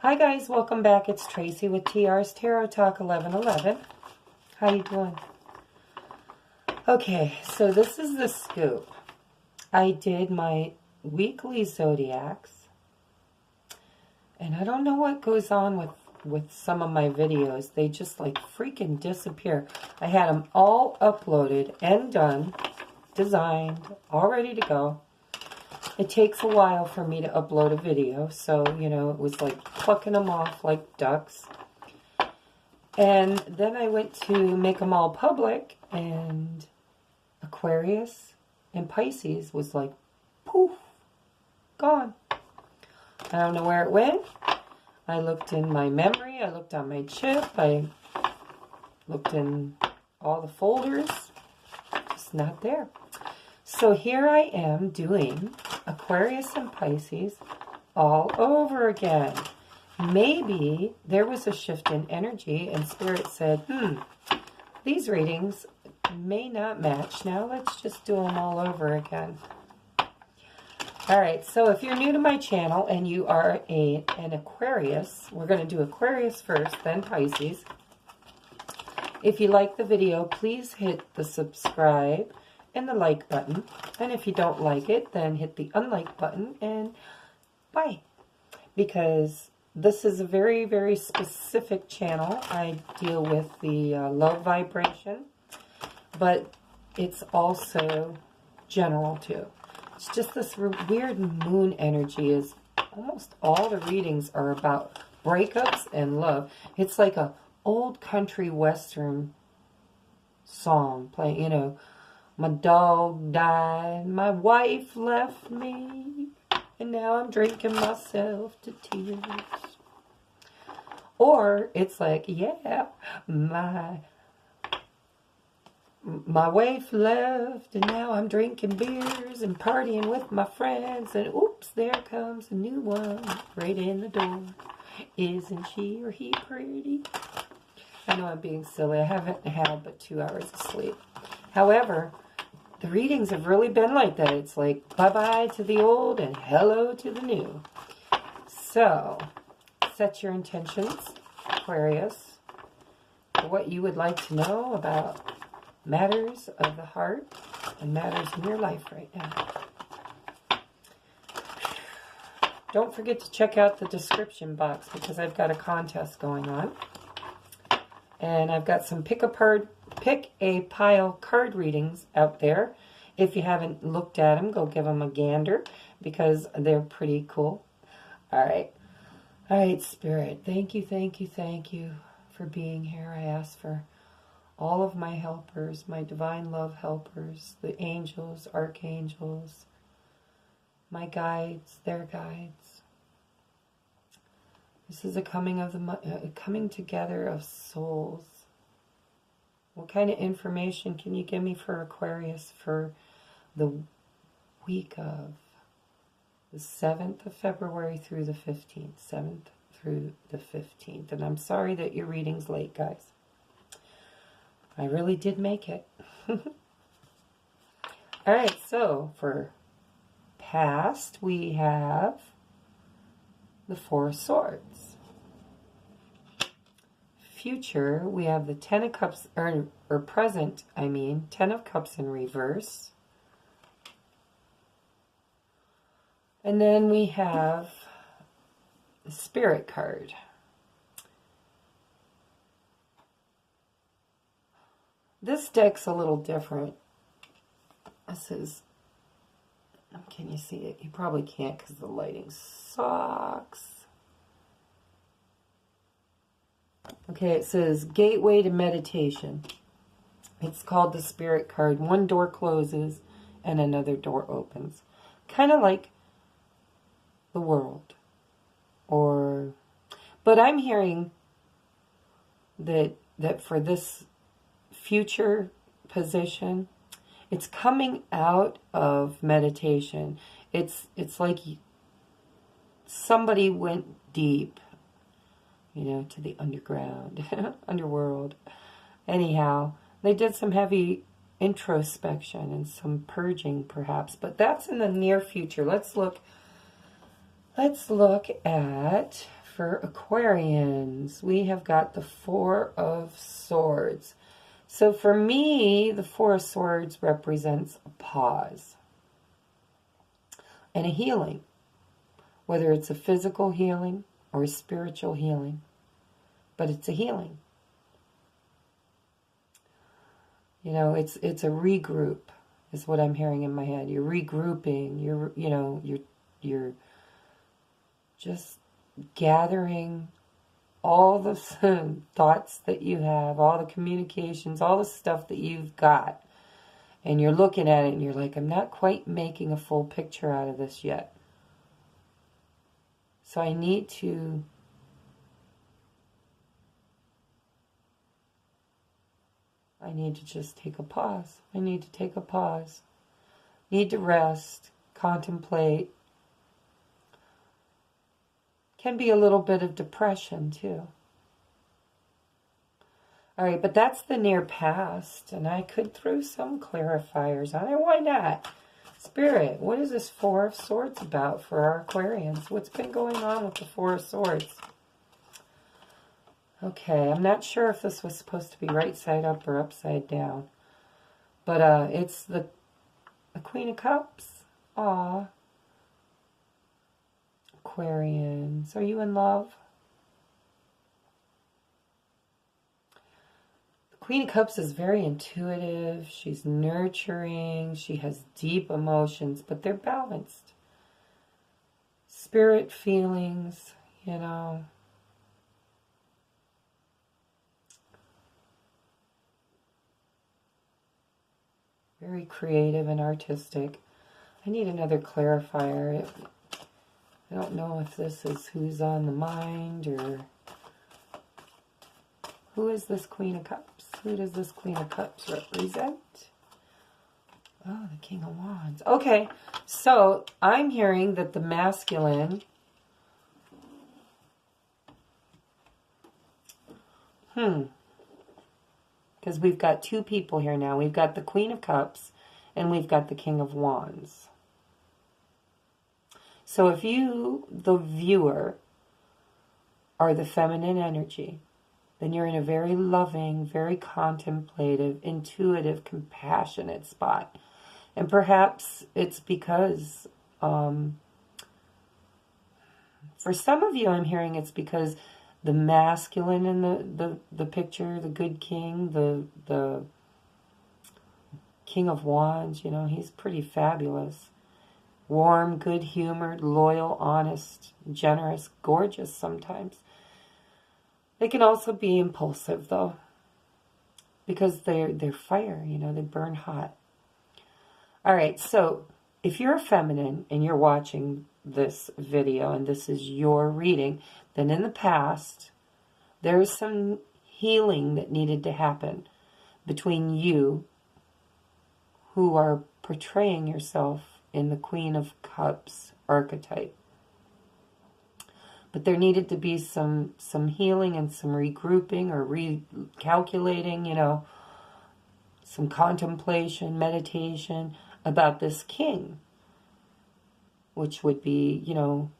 Hi guys, welcome back. It's Tracy with T.R.'s Tarot Talk 1111. How you doing? Okay, so this is the scoop. I did my weekly Zodiacs, and I don't know what goes on with some of my videos. They just like freaking disappear. I had them all uploaded and done, designed, all ready to go. It takes a while for me to upload a video, so, you know, it was like plucking them off like ducks. And then I went to make them all public, and Aquarius and Pisces was like, poof, gone. I don't know where it went. I looked in my memory, I looked on my chip, I looked in all the folders, it's not there. So here I am doing Aquarius and Pisces all over again. Maybe there was a shift in energy and Spirit said, these readings may not match. Now let's just do them all over again. Alright, so if you're new to my channel and you are an Aquarius, we're going to do Aquarius first, then Pisces. If you like the video, please hit the subscribe and the like button, and if you don't like it, then hit the unlike button and bye, because this is a very, very specific channel. I deal with the love vibration, but it's also general too. It's just this weird moon energy. Is almost all the readings are about breakups and love. It's like a old country western song playing, you know, my dog died, my wife left me, and now I'm drinking myself to tears. Or it's like, yeah, my wife left, and now I'm drinking beers and partying with my friends, and oops, there comes a new one right in the door. Isn't she or he pretty? I know I'm being silly. I haven't had but 2 hours of sleep. However, the readings have really been like that. It's like bye-bye to the old and hello to the new. So, set your intentions, Aquarius, for what you would like to know about matters of the heart and matters in your life right now. Don't forget to check out the description box because I've got a contest going on. And I've got some pick a pile card readings out there. If you haven't looked at them, go give them a gander because they're pretty cool. All right, Spirit. Thank you for being here. I ask for all of my helpers, my divine love helpers, the angels, archangels, my guides, their guides. This is a coming together of souls. What kind of information can you give me for Aquarius for the week of the 7th of February through the 15th? 7th through the 15th. And I'm sorry that your reading's late, guys. I really did make it. Alright, so for past, we have the Four of Swords. Future, we have the Ten of Cups, or present, I mean, Ten of Cups in reverse. And then we have the Spirit card. This deck's a little different. This is, can you see it? You probably can't because the lighting sucks. Okay, it says Gateway to Meditation. It's called the Spirit card. One door closes and another door opens. Kind of like the world. But I'm hearing that for this future position, it's coming out of meditation. It's like somebody went deep, you know, to the underground, underworld. Anyhow, they did some heavy introspection and some purging, perhaps, but that's in the near future. Let's look at for Aquarians, we have got the Four of Swords. So for me, the Four of Swords represents a pause and a healing, whether it's a physical healing or a spiritual healing, but it's a healing. You know, it's a regroup is what I'm hearing in my head. You're regrouping, you're just gathering all the thoughts that you have, all the communications, all the stuff that you've got. And you're looking at it and you're like, I'm not quite making a full picture out of this yet. So I need to just take a pause. I need to take a pause. Need to rest, contemplate. Can be a little bit of depression too. All right, but that's the near past, and I could throw some clarifiers on it. Why not? Spirit, what is this Four of Swords about for our Aquarians? What's been going on with the Four of Swords? Okay, I'm not sure if this was supposed to be right side up or upside down. But it's the Queen of Cups. Aw. Aquarians, are you in love? The Queen of Cups is very intuitive. She's nurturing. She has deep emotions, but they're balanced. Spirit feelings, you know. Very creative and artistic. I need another clarifier. I don't know if this is who's on the mind or who is this Queen of Cups? Who does this Queen of Cups represent? Oh, the King of Wands. Okay, so I'm hearing that the masculine because we've got two people here now. We've got the Queen of Cups and we've got the King of Wands. So if you, the viewer, are the feminine energy, then you're in a very loving, very contemplative, intuitive, compassionate spot. And perhaps it's because, for some of you, I'm hearing it's because the masculine in the picture, the good king, the King of Wands, you know, he's pretty fabulous. Warm, good-humored, loyal, honest, generous, gorgeous sometimes. They can also be impulsive, though, because they're fire, you know, they burn hot. All right, so if you're a feminine and you're watching this video and this is your reading, then in the past, there is some healing that needed to happen between you who are portraying yourself in the Queen of Cups archetype. But there needed to be some healing and some regrouping or recalculating, you know, some contemplation, meditation about this king, which would be, you know,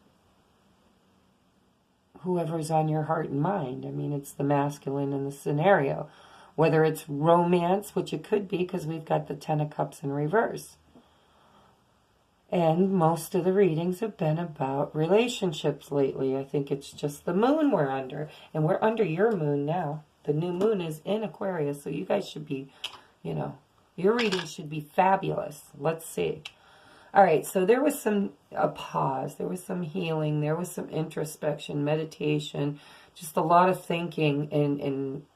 whoever's on your heart and mind. I mean, it's the masculine in the scenario. Whether it's romance, which it could be because we've got the Ten of Cups in reverse. And most of the readings have been about relationships lately. I think it's just the moon we're under. And we're under your moon now. The new moon is in Aquarius. So you guys should be, you know, your reading should be fabulous. Let's see. All right, so there was a pause. There was some healing. There was some introspection, meditation. Just a lot of thinking. And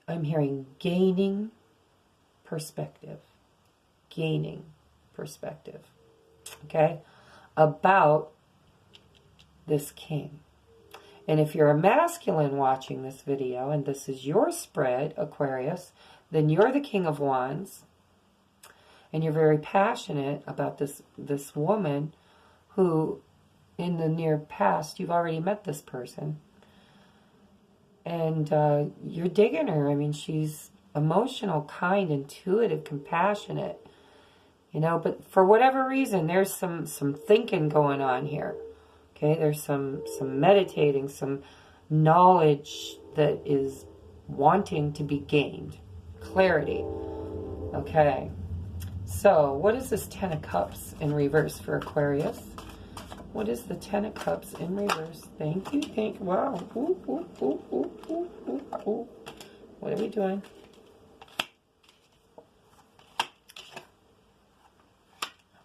I'm hearing gaining perspective. Gaining perspective, okay, about this king. And if you're a masculine watching this video and this is your spread, Aquarius, then you're the King of Wands and you're very passionate about this woman who in the near past you've already met this person and you're digging her. I mean, she's emotional, kind, intuitive, compassionate. You know, but for whatever reason, there's some thinking going on here. Okay, there's some meditating, some knowledge that is wanting to be gained. Clarity. Okay. So, what is this Ten of Cups in reverse for Aquarius? What is the Ten of Cups in reverse? Thank you, thank you. Wow. Ooh, ooh, ooh, ooh, ooh, ooh, ooh. What are we doing?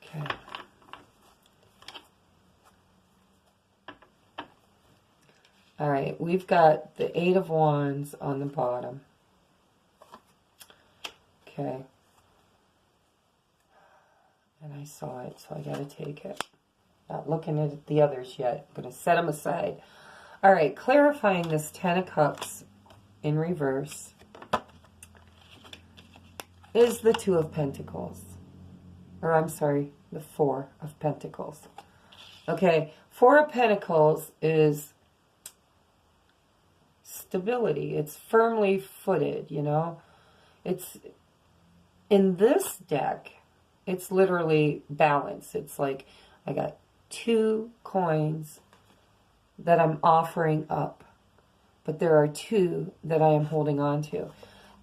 Okay. All right, we've got the Eight of Wands on the bottom. Okay. And I saw it, so I got to take it. Not looking at the others yet. I'm going to set them aside. All right, clarifying this Ten of Cups in reverse is the Two of Pentacles. Or I'm sorry, the Four of Pentacles. Okay, Four of Pentacles is stability. It's firmly footed, you know. It's in this deck, it's literally balance. It's like I got two coins that I'm offering up, but there are two that I am holding on to.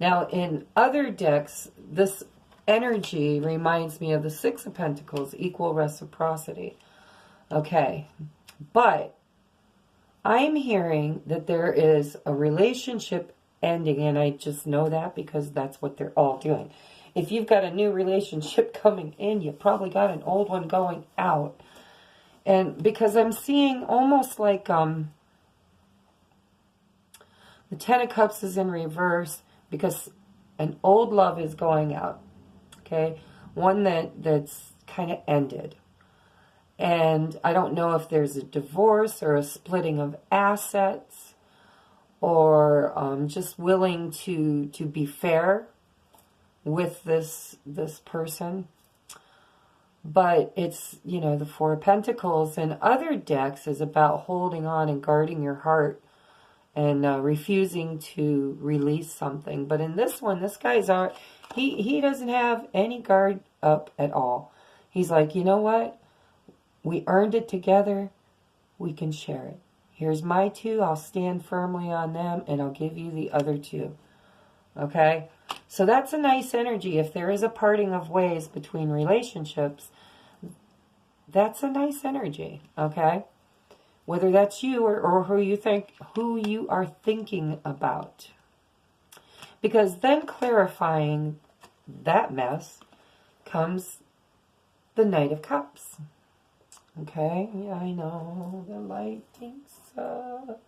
Now, in other decks, this energy reminds me of the Six of Pentacles, equal reciprocity. Okay, but I'm hearing that there is a relationship ending, and I just know that because that's what they're all doing. If you've got a new relationship coming in, you probably got an old one going out. And because I'm seeing almost like the Ten of Cups is in reverse because an old love is going out. Okay, one that's kind of ended. And I don't know if there's a divorce or a splitting of assets or just willing to be fair with this person. But it's, you know, the Four of Pentacles in other decks is about holding on and guarding your heart and refusing to release something. But in this one, this guy's he doesn't have any guard up at all. He's like, you know what? We earned it together. We can share it. Here's my two. I'll stand firmly on them, and I'll give you the other two. Okay? So that's a nice energy. If there is a parting of ways between relationships, that's a nice energy. Okay? Whether that's you or who you are thinking about. Because then clarifying that mess comes the Knight of Cups. Okay, yeah, I know, the lighting sucks.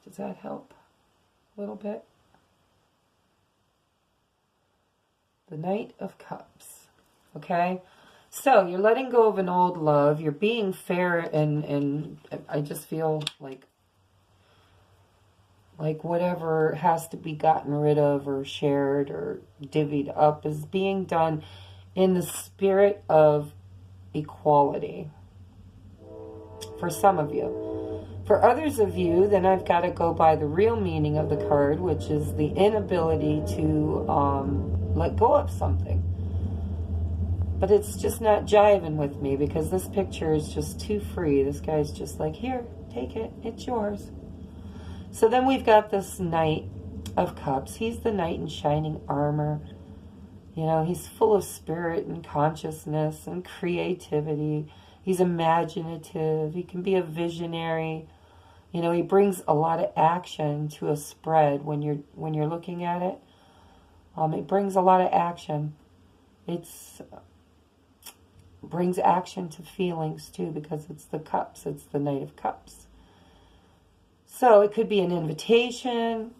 Does that help a little bit? The Knight of Cups, okay? So, you're letting go of an old love, you're being fair, and I just feel like whatever has to be gotten rid of or shared or divvied up is being done in the spirit of equality for some of you. For others of you, then I've got to go by the real meaning of the card, which is the inability to let go of something. But it's just not jiving with me because this picture is just too free. This guy's just like, here, take it, it's yours. So then we've got this Knight of Cups. He's the knight in shining armor. You know, he's full of spirit and consciousness and creativity. He's imaginative. He can be a visionary. You know, he brings a lot of action to a spread when you're looking at it. It brings a lot of action. It's brings action to feelings too because it's the cups. It's the Knight of Cups. So it could be an invitation.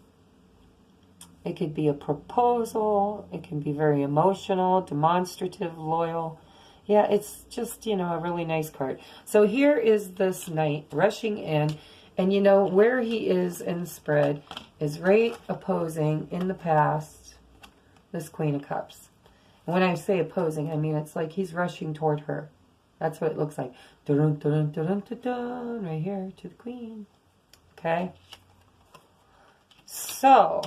It could be a proposal. It can be very emotional, demonstrative, loyal. Yeah, it's just, you know, a really nice card. So here is this knight rushing in. And, you know, where he is in the spread is right opposing in the past this Queen of Cups. And when I say opposing, I mean it's like he's rushing toward her. That's what it looks like. Dun, dun, dun, dun, dun, dun, right here to the Queen. Okay? So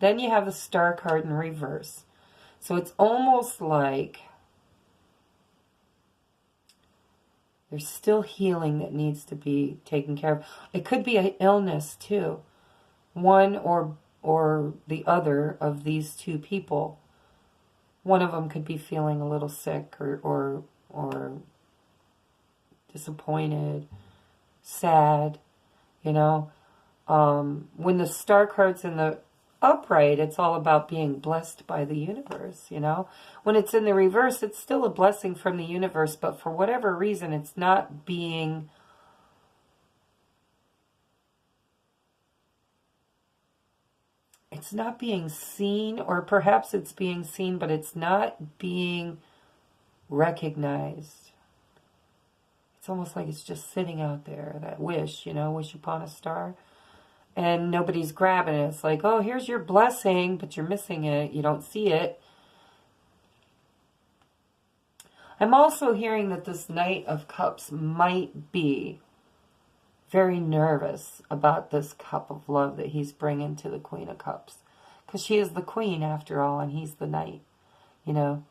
then you have the Star card in reverse. So it's almost like There's still healing that needs to be taken care of. It could be an illness too. One or the other of these two people. One of them could be feeling a little sick or disappointed, sad, you know. When the star card's in the upright, it's all about being blessed by the universe, you know. When it's in the reverse, it's still a blessing from the universe, but for whatever reason, it's not being seen, or perhaps it's being seen, but it's not being recognized. It's almost like it's just sitting out there, that wish, you know, wish upon a star. And nobody's grabbing it. It's like, oh, here's your blessing, but you're missing it. You don't see it. I'm also hearing that this Knight of Cups might be very nervous about this cup of love that he's bringing to the Queen of Cups. Because she is the Queen, after all, and he's the Knight. You know,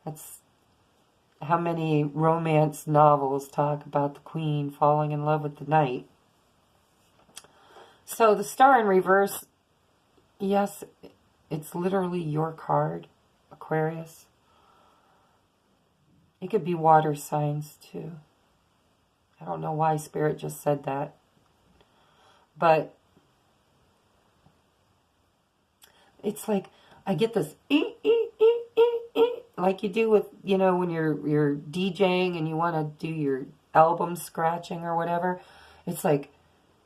that's how many romance novels talk about the Queen falling in love with the Knight. So the star in reverse, yes, it's literally your card, Aquarius. It could be water signs too. I don't know why Spirit just said that. But it's like I get this like you do with, you know, when you're DJing and you want to do your album scratching or whatever. It's like,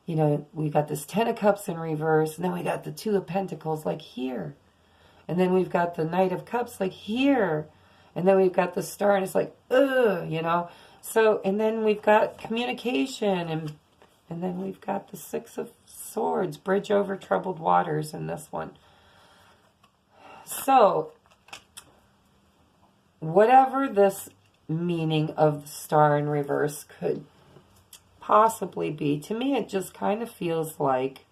you know, we got this Ten of Cups in reverse, and then we got the Two of Pentacles, like here. And then we've got the Knight of Cups, like here. And then we've got the star, and it's like, ugh, you know. So, and then we've got communication, and then we've got the Six of Swords, bridge over troubled waters in this one. So, whatever this meaning of the star in reverse could possibly be, to me it just kind of feels like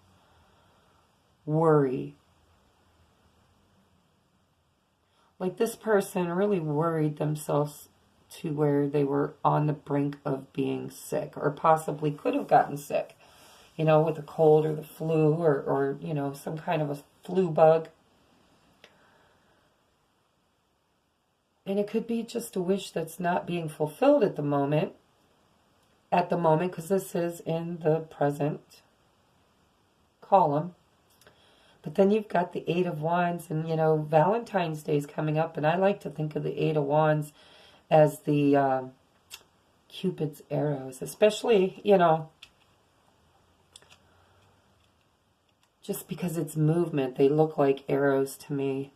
worry. Like this person really worried themselves to where they were on the brink of being sick, or possibly could have gotten sick, you know, with a cold or the flu, or you know, some kind of a flu bug. And it could be just a wish that's not being fulfilled at the moment, because this is in the present column. But then you've got the Eight of Wands, and, you know, Valentine's Day is coming up, and I like to think of the Eight of Wands as the Cupid's arrows, especially, you know, just because it's movement, they look like arrows to me.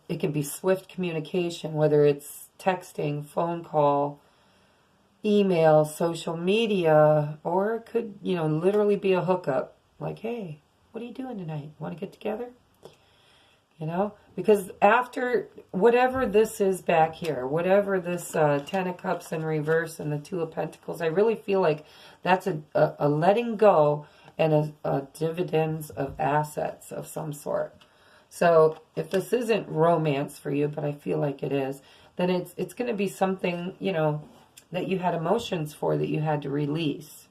It can be swift communication, whether it's texting, phone call, email, social media, or it could, you know, literally be a hookup. Like, hey, what are you doing tonight? Want to get together? You know, because after whatever this is back here, whatever this Ten of Cups in reverse and the Two of Pentacles, I really feel like that's a letting go and a dividends of assets of some sort. So if this isn't romance for you, but I feel like it is, then it's going to be something, you know, that you had emotions for, that you had to release.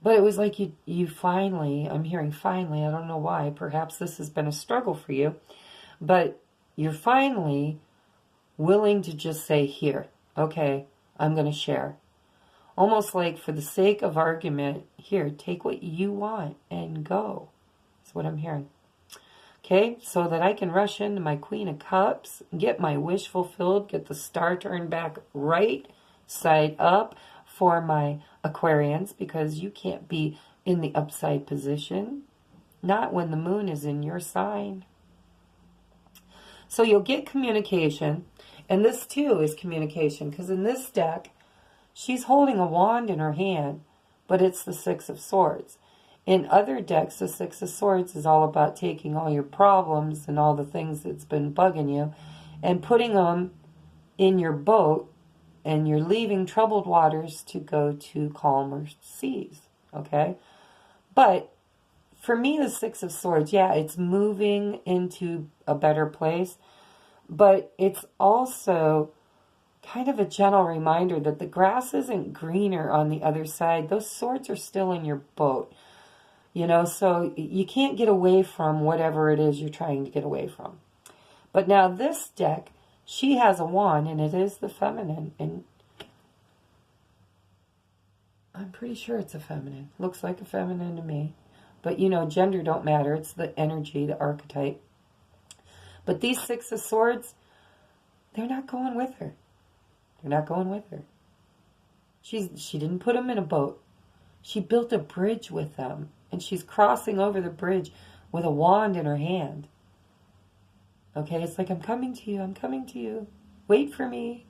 But it was like you finally, I'm hearing finally, I don't know why, perhaps this has been a struggle for you, but you're finally willing to just say, here, okay, I'm going to share. Almost like for the sake of argument, here, take what you want and go. That's what I'm hearing. Okay, so that I can rush into my Queen of Cups, get my wish fulfilled, get the star turned back right side up for my Aquarians, because you can't be in the upside position, not when the moon is in your sign. So you'll get communication, and this too is communication, because in this deck, she's holding a wand in her hand, but it's the Six of Swords. In other decks, the Six of Swords is all about taking all your problems and all the things that's been bugging you and putting them in your boat, and you're leaving troubled waters to go to calmer seas, okay? But for me, the Six of Swords, yeah, it's moving into a better place, but it's also kind of a gentle reminder that the grass isn't greener on the other side. Those swords are still in your boat. You know, so you can't get away from whatever it is you're trying to get away from. But now this deck, she has a wand, and it is the feminine. And I'm pretty sure it's a feminine. Looks like a feminine to me. But, you know, gender don't matter. It's the energy, the archetype. But these Six of Swords, they're not going with her. They're not going with her. She didn't put them in a boat. She built a bridge with them. And she's crossing over the bridge with a wand in her hand. Okay, it's like, I'm coming to you, I'm coming to you. Wait for me.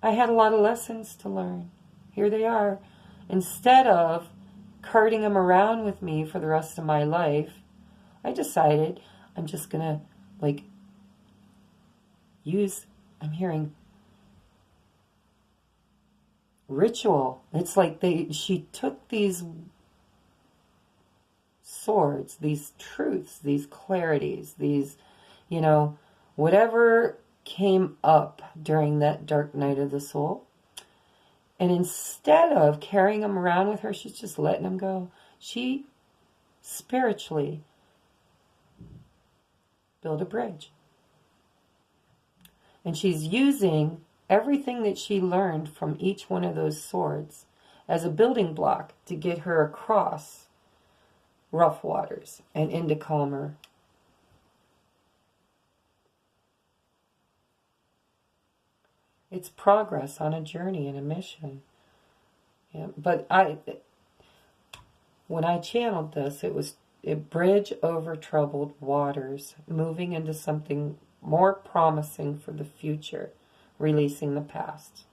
I had a lot of lessons to learn. Here they are. Instead of carting them around with me for the rest of my life, I decided I'm just going to, like, I'm hearing ritual. It's like she took these swords, these truths, these clarities, these, you know, whatever came up during that dark night of the soul. And instead of carrying them around with her, she's just letting them go. She spiritually built a bridge. And she's using everything that she learned from each one of those swords as a building block to get her across rough waters and into calmer. It's progress on a journey and a mission. Yeah, but when I channeled this, it was a bridge over troubled waters, moving into something more promising for the future, releasing the past.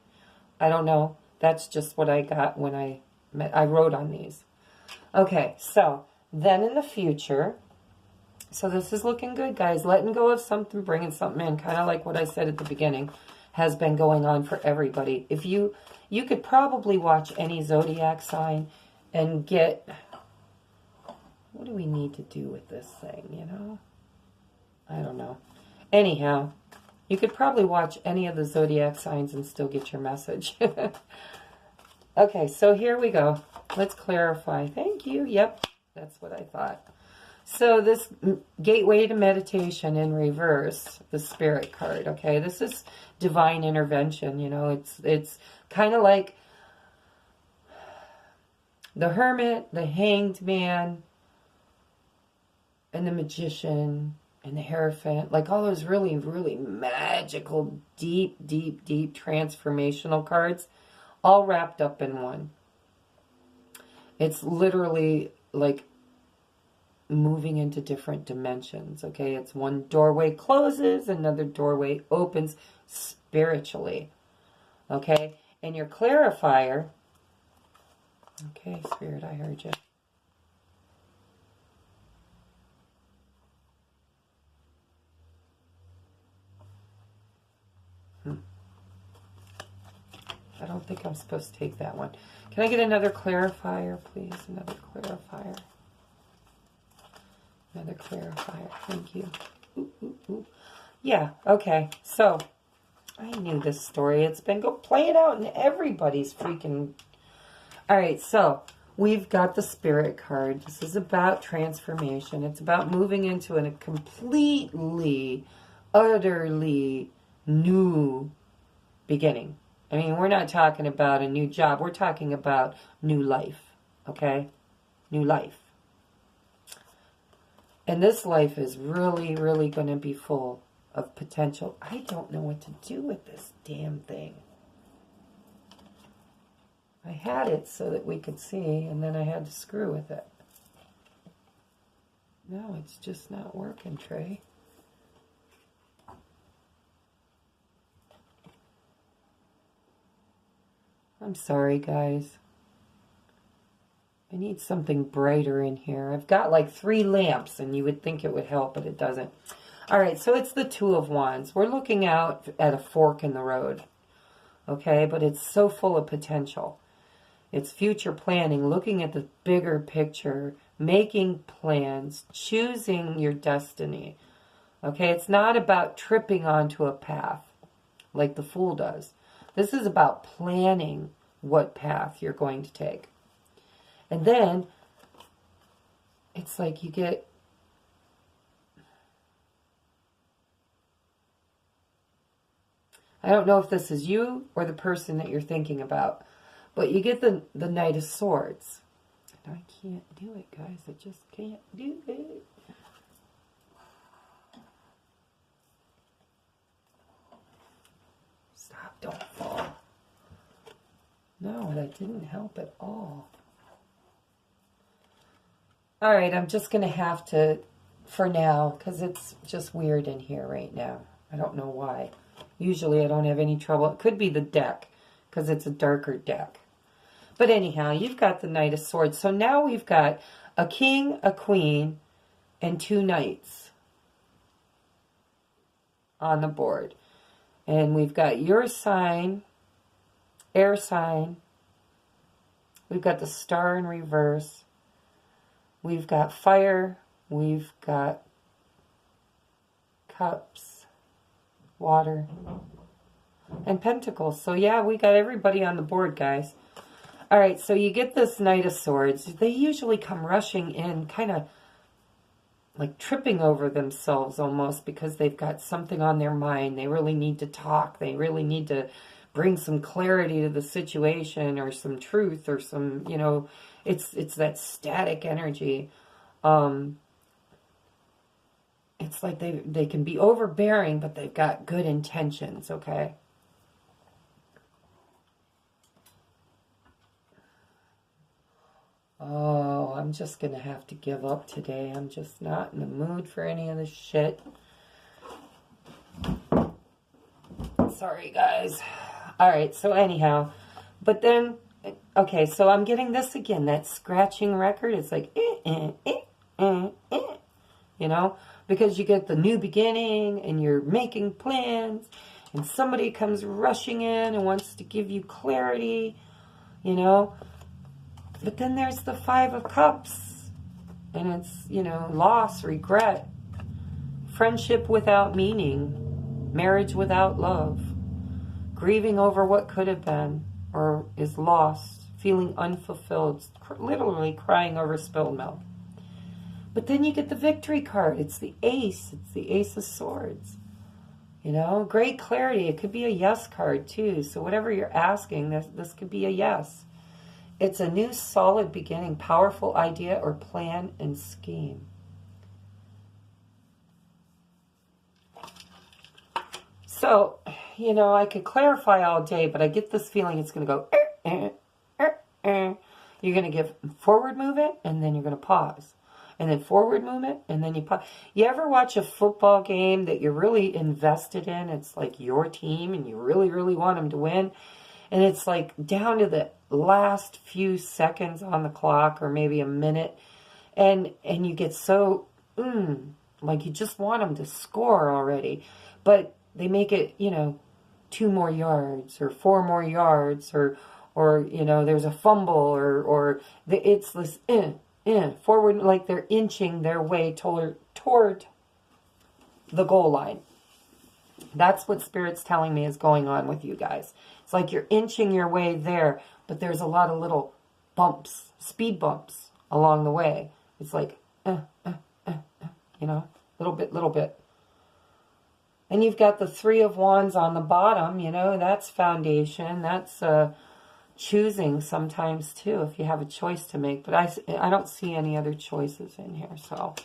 I don't know. That's just what I got when I wrote on these. Okay, so then in the future, so this is looking good, guys. Letting go of something, bringing something in, kind of like what I said at the beginning, has been going on for everybody. If you could probably watch any Zodiac sign and get, what do we need to do with this thing, you know? I don't know. Anyhow, you could probably watch any of the Zodiac signs and still get your message. Okay, so here we go. Let's clarify. Thank you. Yep, that's what I thought. So this gateway to meditation in reverse, the spirit card, okay? This is divine intervention, you know. It's kind of like the hermit, the hanged man, and the magician, and the Hierophant, like all those really, really magical, deep, deep, deep transformational cards, all wrapped up in one. It's literally like moving into different dimensions, okay? It's one doorway closes, another doorway opens spiritually, okay? And your clarifier, okay, Spirit, I heard you. I don't think I'm supposed to take that one. Can I get another clarifier, please? Another clarifier. Another clarifier. Thank you. Ooh, ooh, ooh. Yeah, okay. So, I knew this story. It's been playing out in everybody's freaking... Alright, so, we've got the Spirit card. This is about transformation. It's about moving into a completely, utterly new beginning. I mean, we're not talking about a new job. We're talking about new life, okay? New life. And this life is really, really going to be full of potential. I don't know what to do with this damn thing. I had it so that we could see, and then I had to screw with it. No, it's just not working, Trey. I'm sorry, guys. I need something brighter in here. I've got like 3 lamps, and you would think it would help, but it doesn't. All right, so it's the Two of Wands. We're looking out at a fork in the road, okay? But it's so full of potential. It's future planning, looking at the bigger picture, making plans, choosing your destiny, okay? It's not about tripping onto a path, like the Fool does. This is about planning what path you're going to take. And then it's like you get... I don't know if this is you or the person that you're thinking about, but you get the Knight of Swords. And I can't do it, guys. I just can't do it. Stop, don't fall. No, that didn't help at all. All right, I'm just going to have to, for now, because it's just weird in here right now. I don't know why. Usually I don't have any trouble. It could be the deck, because it's a darker deck. But anyhow, you've got the Knight of Swords. So now we've got a king, a queen, and 2 knights on the board. And we've got your sign, air sign. We've got the star in reverse. We've got fire. We've got cups, water, and pentacles. So yeah, we got everybody on the board, guys. All right, so you get this Knight of Swords. They usually come rushing in, kind of like tripping over themselves almost, because they've got something on their mind. They really need to talk. They really need to bring some clarity to the situation, or some truth, or some, you know, it's that static energy. It's like they can be overbearing, but they've got good intentions, okay? Oh, I'm just going to have to give up today. I'm just not in the mood for any of this shit. Sorry, guys. All right, so anyhow. But then, okay, so I'm getting this again. That scratching record. It's like, you know? Because you get the new beginning, and you're making plans, and somebody comes rushing in and wants to give you clarity, you know? But then there's the 5 of Cups, and it's, you know, loss, regret, friendship without meaning, marriage without love, grieving over what could have been or is lost, feeling unfulfilled, literally crying over spilled milk. But then you get the Victory card. It's the Ace. It's the Ace of Swords. You know, great clarity. It could be a yes card too. So whatever you're asking, this could be a yes. It's a new solid beginning, powerful idea or plan and scheme. So, you know, I could clarify all day, but I get this feeling it's going to go, You're going to give forward movement, and then you're going to pause. And then forward movement, and then you pause. You ever watch a football game that you're really invested in? It's like your team, and you really, really want them to win. And it's like down to the last few seconds on the clock, or maybe a minute. And you get so, like you just want them to score already. But they make it, you know, 2 more yards, or 4 more yards, or you know, there's a fumble, or it's this, forward, like they're inching their way toward the goal line. That's what Spirit's telling me is going on with you guys. It's like you're inching your way there, but there's a lot of little bumps, speed bumps along the way. It's like, you know, little bit. And you've got the 3 of Wands on the bottom, you know, that's foundation. That's choosing sometimes too, if you have a choice to make. But I don't see any other choices in here. So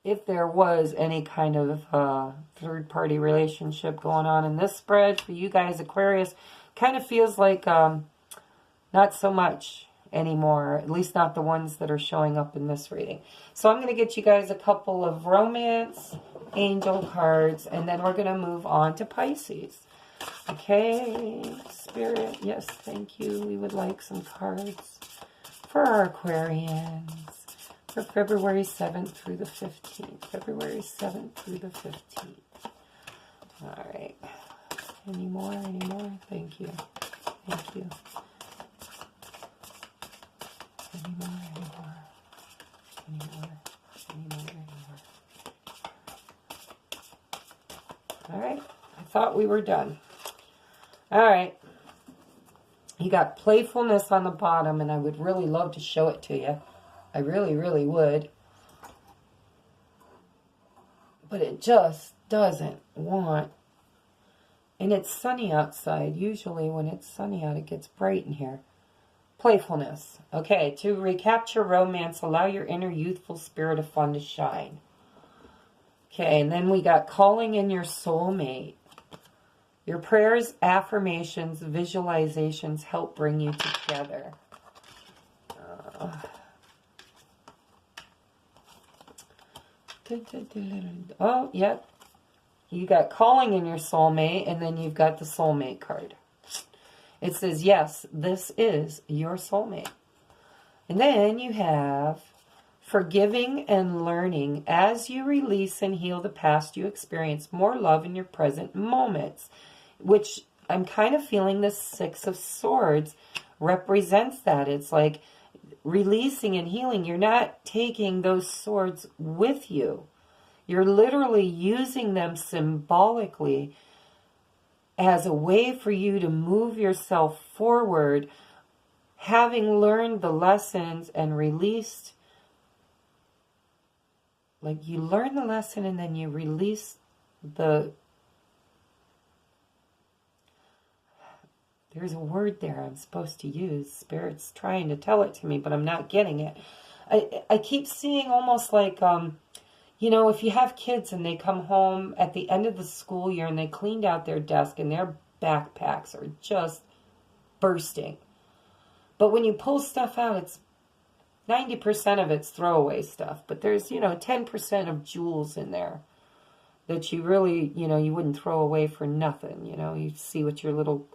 if there was any kind of third-party relationship going on in this spread for you guys, Aquarius, kind of feels like not so much anymore, at least not the ones that are showing up in this reading. So I'm going to get you guys a couple of romance angel cards, and then we're going to move on to Pisces. Okay, Spirit, yes, thank you. We would like some cards for our Aquarians for February 7th through the 15th. February 7th through the 15th. All right. Any more? Any more? Thank you. Thank you. Any more? Any more? Any more? Any more? Any more? All right. I thought we were done. All right. You got playfulness on the bottom, and I would really love to show it to you. I really, really would. But it just doesn't want. And it's sunny outside. Usually when it's sunny out, it gets bright in here. Playfulness. Okay, to recapture romance, allow your inner youthful spirit of fun to shine. Okay, and then we got calling in your soulmate. Your prayers, affirmations, visualizations help bring you together. Oh, yep. You got calling in your soulmate, and then you've got the soulmate card. It says, yes, this is your soulmate. And then you have forgiving and learning. As you release and heal the past, you experience more love in your present moments, which I'm kind of feeling the Six of Swords represents that. It's like releasing and healing. You're not taking those swords with you. You're literally using them symbolically as a way for you to move yourself forward, having learned the lessons and released. Like you learn the lesson and then you release the... There's a word there I'm supposed to use. Spirit's trying to tell it to me, but I'm not getting it. I keep seeing almost like... you know, if you have kids and they come home at the end of the school year and they cleaned out their desk and their backpacks are just bursting. But when you pull stuff out, it's 90% of it's throwaway stuff. But there's, 10% of jewels in there that you really, you wouldn't throw away for nothing. You see what your little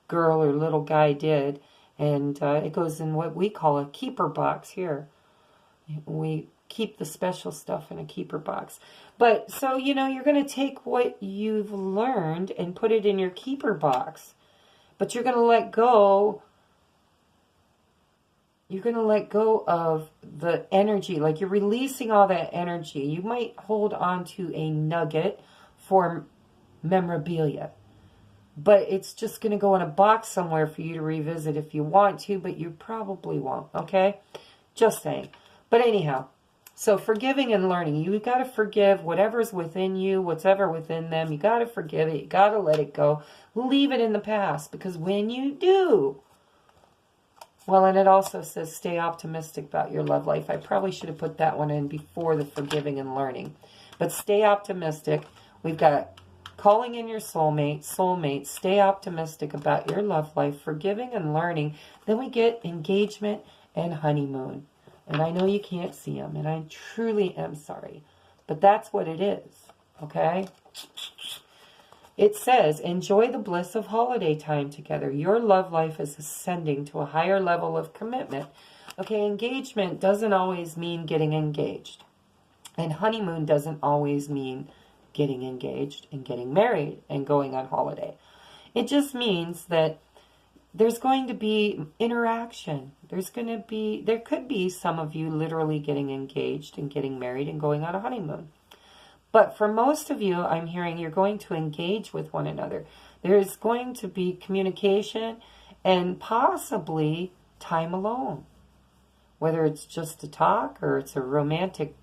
girl or little guy did. And it goes in what we call a keeper box here. We keep the special stuff in a keeper box. But so, you're going to take what you've learned and put it in your keeper box. But you're going to let go. You're going to let go of the energy. Like you're releasing all that energy. You might hold on to a nugget for memorabilia. But it's just going to go in a box somewhere for you to revisit if you want to. But you probably won't. Okay? Just saying. But anyhow. So forgiving and learning. You've got to forgive whatever's within you, whatever within them. You got to forgive it. You got to let it go. Leave it in the past. Because when you do, well, and it also says stay optimistic about your love life. I probably should have put that one in before the forgiving and learning. But stay optimistic. We've got calling in your soulmate. Stay optimistic about your love life. Forgiving and learning. Then we get engagement and honeymoon. And I know you can't see them, and I truly am sorry. But that's what it is, okay? It says, enjoy the bliss of holiday time together. Your love life is ascending to a higher level of commitment. Okay, engagement doesn't always mean getting engaged. And honeymoon doesn't always mean getting engaged and getting married and going on holiday. It just means that there's going to be interaction. There could be some of you literally getting engaged and getting married and going on a honeymoon. But for most of you, I'm hearing you're going to engage with one another. There's going to be communication and possibly time alone. Whether it's just to talk or it's a romantic,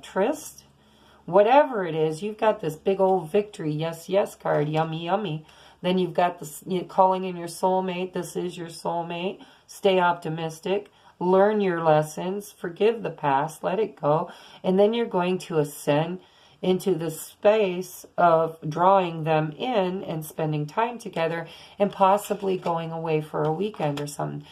tryst. Whatever it is, you've got this big old victory, yes, yes card, yummy, yummy. Then you've got this calling in your soulmate. This is your soulmate. Stay optimistic. Learn your lessons. Forgive the past. Let it go. And then you're going to ascend into the space of drawing them in and spending time together and possibly going away for a weekend or something.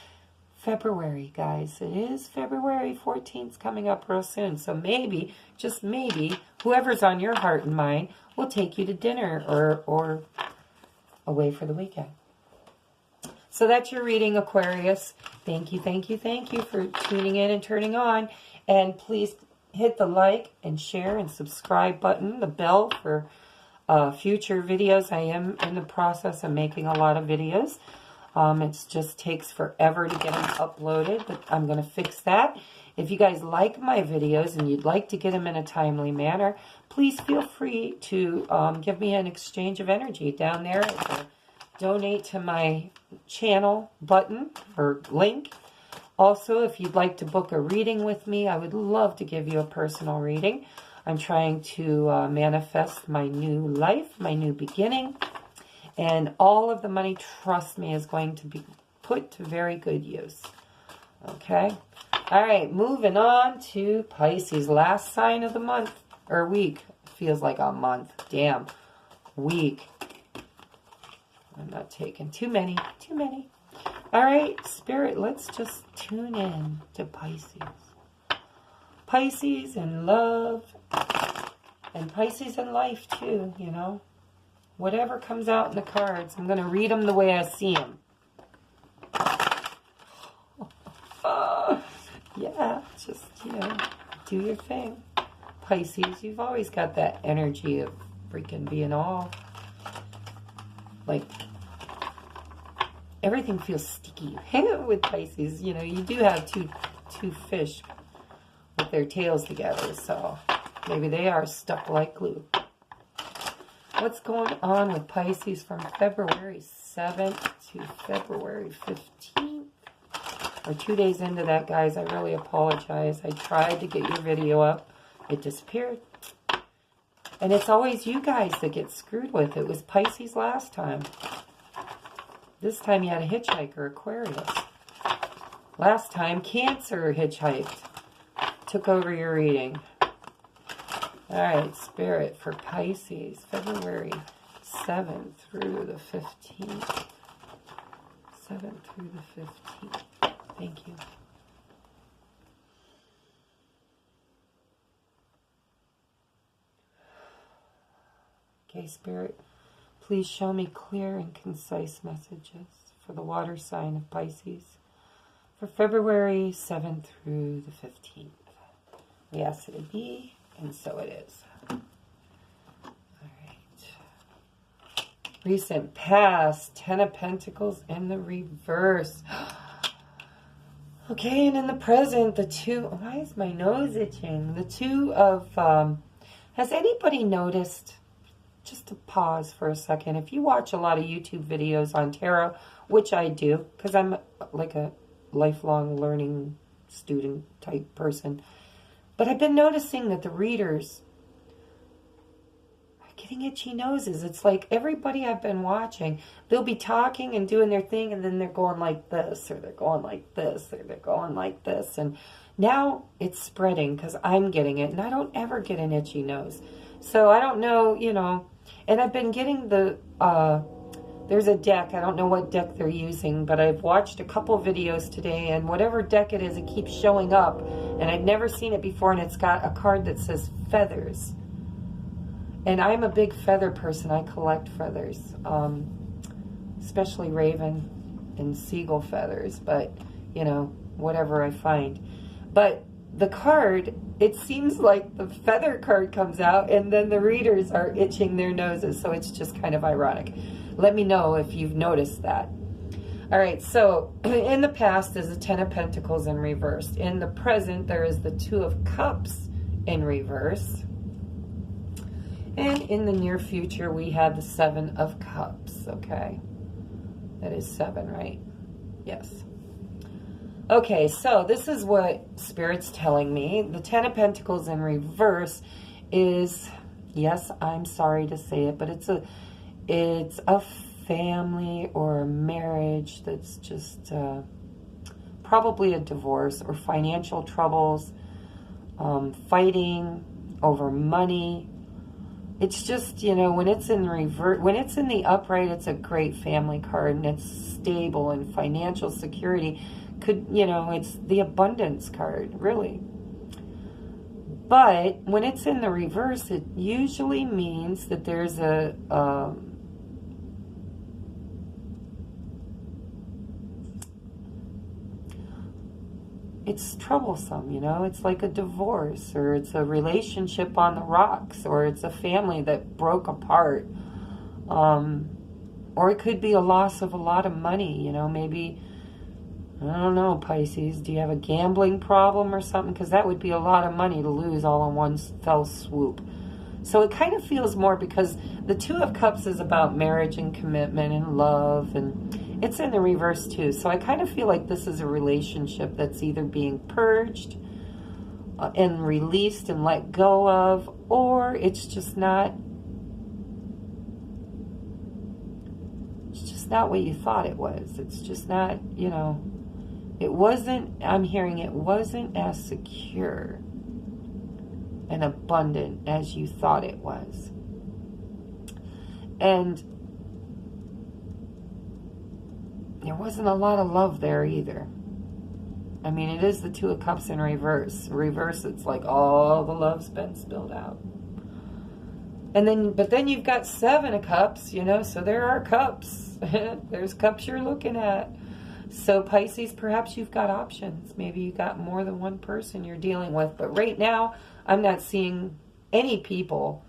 February, guys. It is February 14th coming up real soon. So maybe, just maybe, whoever's on your heart and mind will take you to dinner or away for the weekend. So that's your reading, Aquarius. Thank you for tuning in and turning on. And please hit the like and share and subscribe button, the bell for future videos. I am in the process of making a lot of videos. It just takes forever to get them uploaded, but I'm going to fix that. If you guys like my videos and you'd like to get them in a timely manner, please feel free to give me an exchange of energy down there at the donate to my channel button or link. Also, if you'd like to book a reading with me, I would love to give you a personal reading. I'm trying to manifest my new life, my new beginning. And all of the money, trust me, is going to be put to very good use. Okay? All right, moving on to Pisces. Last sign of the month, or week. Feels like a month. Damn. Week. I'm not taking too many. Too many. All right, Spirit, let's just tune in to Pisces. Pisces in love. And Pisces in life, too, you know. Whatever comes out in the cards, I'm going to read them the way I see them. Yeah, just, you know, do your thing. Pisces, you've always got that energy of freaking being all, like, everything feels sticky with Pisces. You know, you do have two fish with their tails together, so maybe they are stuck like glue. What's going on with Pisces from February 7th to February 15th? We're 2 days into that, guys. I really apologize. I tried to get your video up. It disappeared. And it's always you guys that get screwed with. It was Pisces last time. This time you had a hitchhiker, Aquarius. Last time, Cancer hitchhiked. Took over your reading. All right, Spirit, for Pisces, February 7th through the 15th. 7th through the 15th. Thank you. Okay, Spirit, please show me clear and concise messages for the water sign of Pisces for February 7th through the 15th. We ask it to be, and so it is. All right. Recent past, 10 of Pentacles in the reverse. Okay, and in the present, the two... Why is my nose itching? The two of... has anybody noticed... Just to pause for a second. If you watch a lot of YouTube videos on tarot, which I do, because I'm like a lifelong learning student type person, but I've been noticing that the readers are getting itchy noses. It's like everybody I've been watching, they'll be talking and doing their thing, and then they're going like this, or they're going like this, or they're going like this. And now it's spreading because I'm getting it, and I don't ever get an itchy nose. So I don't know, you know, and I've been getting the, there's a deck, I don't know what deck they're using, but I've watched a couple videos today, and whatever deck it is, it keeps showing up, and I've never seen it before, and it's got a card that says feathers. And I'm a big feather person. I collect feathers, especially raven and seagull feathers, but, you know, whatever I find. But the card, it seems like the feather card comes out and then the readers are itching their noses. So it's just kind of ironic. Let me know if you've noticed that. All right, so in the past is the 10 of Pentacles in reverse. In the present, there is the 2 of Cups in reverse. And in the near future, we have the 7 of Cups, okay? That is 7, right? Yes. Okay, so this is what Spirit's telling me. The 10 of Pentacles in reverse is, yes, I'm sorry to say it, but it's a family or a marriage that's just probably a divorce or financial troubles, fighting over money. It's just, you know, when it's in revert, when it's in the upright, it's a great family card and it's stable and financial security. Could, you know, it's the abundance card, really. But when it's in the reverse, it usually means that there's a it's troublesome, you know. It's like a divorce, or it's a relationship on the rocks, or it's a family that broke apart. Or it could be a loss of a lot of money, you know, maybe, I don't know, Pisces, do you have a gambling problem or something? Because that would be a lot of money to lose all in one fell swoop. So it kind of feels more, because the Two of Cups is about marriage and commitment and love, and it's in the reverse too. So I kind of feel like this is a relationship that's either being purged and released and let go of, or it's just not what you thought it was. It's just not, you know, it wasn't, I'm hearing it wasn't as secure and abundant as you thought it was. And there wasn't a lot of love there either. I mean, it is the Two of Cups in reverse. Reverse, it's like all the love's been spilled out. And then, but then you've got Seven of Cups, you know, so there are cups. There's cups you're looking at. So Pisces, perhaps you've got options. Maybe you got more than one person you're dealing with. But right now, I'm not seeing any people.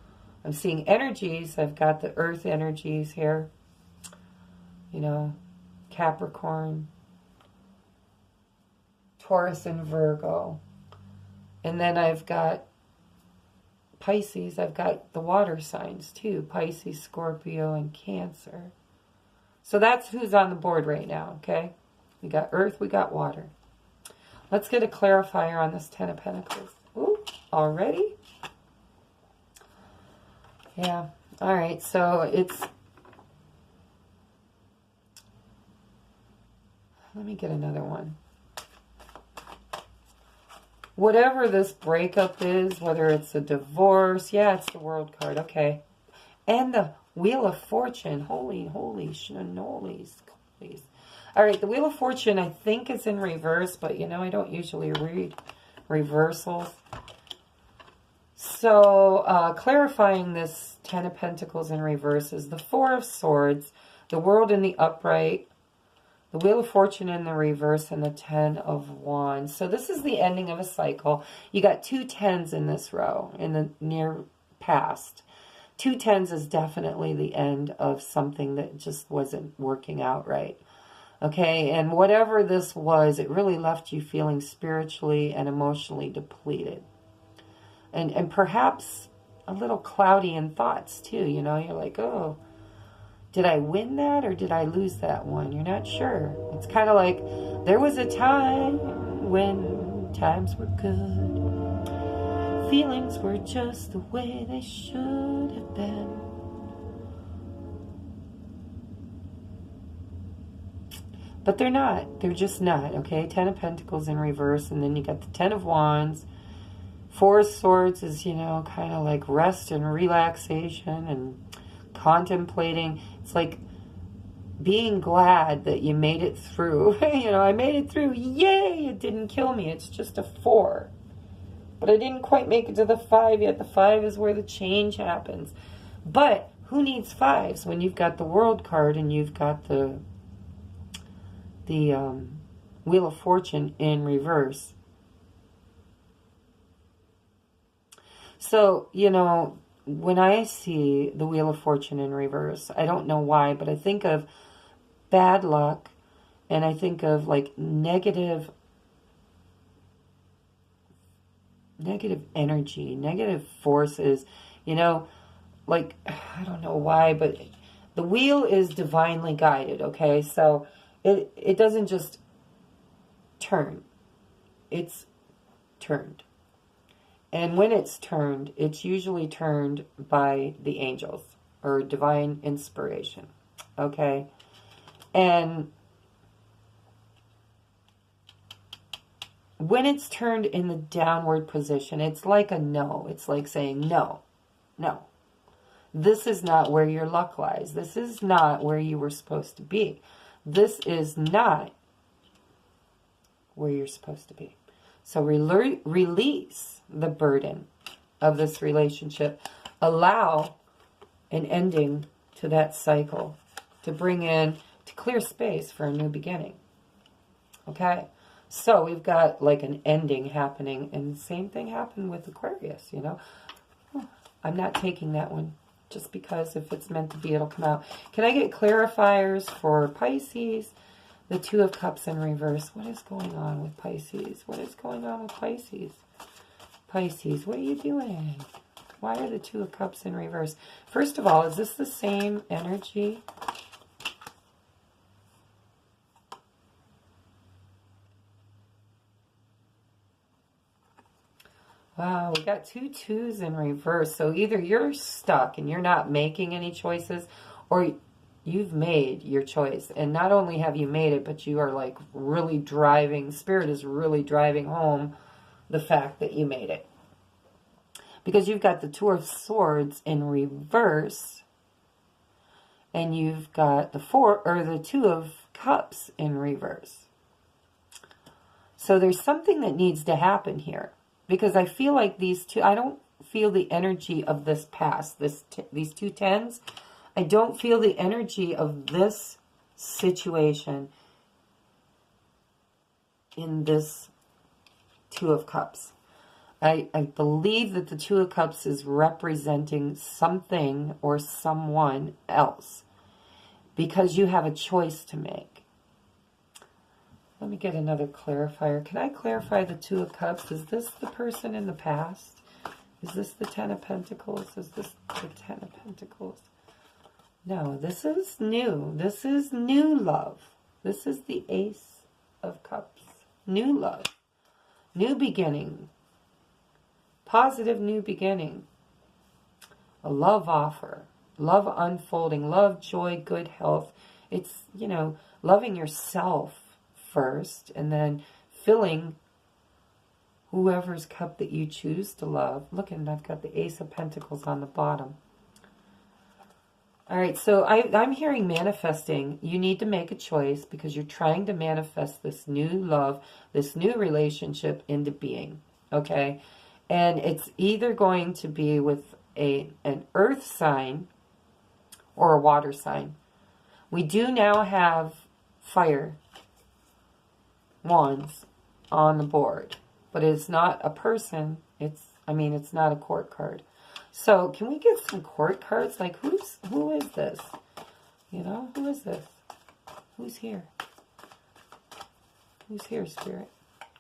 I'm seeing energies. I've got the earth energies here. You know, Capricorn, Taurus, and Virgo. And then I've got Pisces. I've got the water signs too. Pisces, Scorpio, and Cancer. So that's who's on the board right now, okay? We got earth, we got water. Let's get a clarifier on this Ten of Pentacles. Ooh, already? Yeah. All right, so it's... Let me get another one. Whatever this breakup is, whether it's a divorce, yeah, it's the World card, okay. And the Wheel of Fortune, holy shenanolies. All right, the Wheel of Fortune, I think, is in reverse, but, you know, I don't usually read reversals. So, clarifying this Ten of Pentacles in reverse is the Four of Swords, the World in the upright, the Wheel of Fortune in the reverse, and the Ten of Wands. So this is the ending of a cycle. You got two tens in this row in the near past. Two tens is definitely the end of something that just wasn't working out right. Okay, and whatever this was, it really left you feeling spiritually and emotionally depleted. And perhaps a little cloudy in thoughts too, you know. You're like, oh, did I win that or did I lose that one? You're not sure. It's kind of like, there was a time when times were good. Feelings were just the way they should have been. But they're not. They're just not, okay? Ten of Pentacles in reverse, and then you got the Ten of Wands. Four of Swords is, you know, kind of like rest and relaxation and contemplating. It's like being glad that you made it through. You know, I made it through. Yay! It didn't kill me. It's just a 4. But I didn't quite make it to the 5 yet. The 5 is where the change happens. But who needs 5s when you've got the World card and you've got the Wheel of Fortune in reverse? So, you know, when I see the Wheel of Fortune in reverse, I don't know why, but I think of bad luck, and I think of like negative energy, negative forces, you know, like, I don't know why, but the wheel is divinely guided, okay? So it doesn't just turn, it's turned. And when it's turned, it's usually turned by the angels or divine inspiration, okay? And when it's turned in the downward position, it's like a no. It's like saying, no, no. This is not where your luck lies. This is not where you were supposed to be. This is not where you're supposed to be. So release the burden of this relationship. Allow an ending to that cycle to bring in, to clear space for a new beginning. Okay? So we've got like an ending happening, and the same thing happened with Aquarius, you know. I'm not taking that one just because if it's meant to be, it'll come out. Can I get clarifiers for Pisces? The Two of Cups in reverse. What is going on with Pisces? What is going on with Pisces? Pisces, what are you doing? Why are the Two of Cups in reverse? First of all, is this the same energy? Wow, we got 2 twos in reverse. So either you're stuck and you're not making any choices, or you've made your choice. And not only have you made it, but you are like really driving, Spirit is really driving home the fact that you made it. Because you've got the Two of Swords in reverse, and you've got the Two of Cups in reverse. So there's something that needs to happen here. Because I feel like these two, I don't feel the energy of this past, these 2 tens. I don't feel the energy of this situation in this Two of Cups. I believe that the Two of Cups is representing something or someone else. Because you have a choice to make. Let me get another clarifier. Can I clarify the Two of Cups? Is this the person in the past? Is this the Ten of Pentacles? Is this the Ten of Pentacles? No, this is new. This is new love. This is the Ace of Cups. New love. New beginning. Positive new beginning. A love offer. Love unfolding. Love, joy, good health. It's, you know, loving yourself first, and then filling whoever's cup that you choose to love. Look, and I've got the Ace of Pentacles on the bottom. All right, so I'm hearing manifesting. You need to make a choice because you're trying to manifest this new love, this new relationship into being, okay? And it's either going to be with an earth sign or a water sign. We do now have fire wands on the board, but it's not a person. It's not a court card. So can we get some court cards? Like who is this? You know, who is this? Who's here? Who's here, Spirit?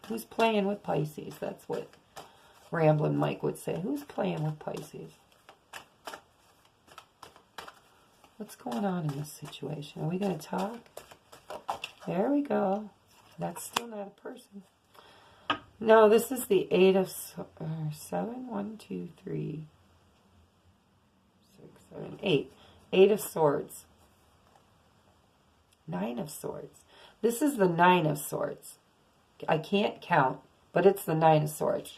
Who's playing with Pisces? That's what Ramblin' Mike would say. Who's playing with Pisces? What's going on in this situation? Are we going to talk? There we go. That's still not a person. No, this is the 8 of 7. 1, 2, 3, 6, 7, 8. 8 of Swords. 9 of Swords. This is the 9 of Swords. I can't count, but it's the 9 of Swords.